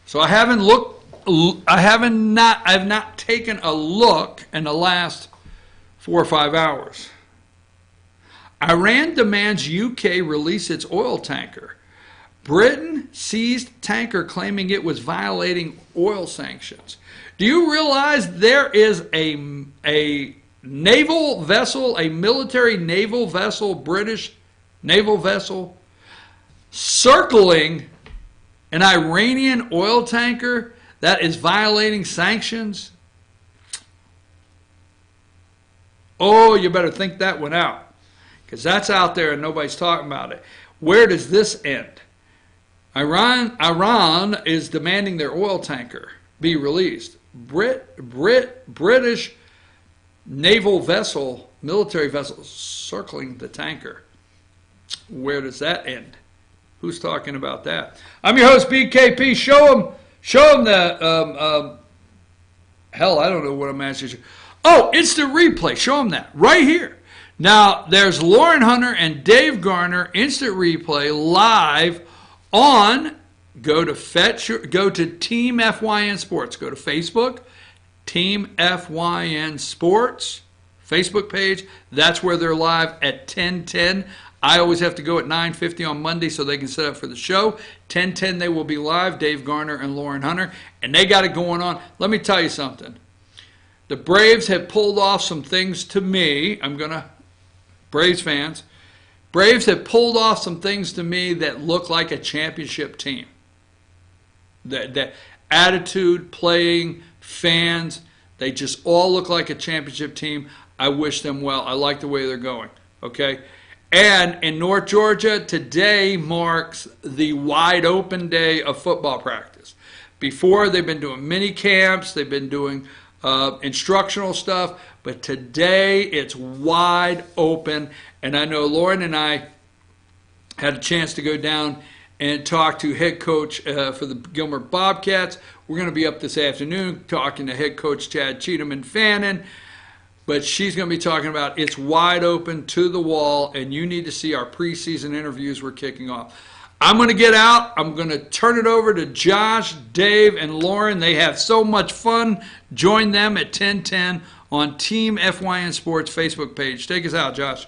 So I haven't looked... I've not taken a look in the last 4 or 5 hours. Iran demands UK release its oil tanker. Britain seized tanker claiming it was violating oil sanctions. Do you realize there is a naval vessel, a military naval vessel, British naval vessel, circling an Iranian oil tanker that is violating sanctions? Oh, you better think that one out. Because that's out there and nobody's talking about it. Where does this end? Iran is demanding their oil tanker be released. British naval vessel, military vessel, circling the tanker. Where does that end? Who's talking about that? I'm your host, BKP. Show them the, hell, I don't know what I'm asking you. Oh, instant replay. Show them that right here. Now, there's Lauren Hunter and Dave Garner, instant replay, live on, go to Team FYN Sports. Go to Facebook, Team FYN Sports, Facebook page. That's where they're live at 10:10. I always have to go at 9:50 on Monday so they can set up for the show. 10:10 they will be live, Dave Garner and Lauren Hunter, and they got it going on. Let me tell you something. The Braves have pulled off some things to me. Braves fans, Braves have pulled off some things to me that look like a championship team. The attitude, playing, fans, they just all look like a championship team. I wish them well. I like the way they're going. Okay? And in North Georgia, today marks the wide open day of football practice. Before, they've been doing mini camps, they've been doing instructional stuff, but today it's wide open. And I know Lauren and I had a chance to go down and talk to head coach for the Gilmer Bobcats. We're going to be up this afternoon talking to head coach Chad Cheatham and Fannin, but she's going to be talking about it's wide open to the wall, and you need to see our preseason interviews we're kicking off. I'm going to get out. I'm going to turn it over to Josh, Dave, and Lauren. They have so much fun. Join them at 10:10 on Team FYN Sports Facebook page. Take us out, Josh.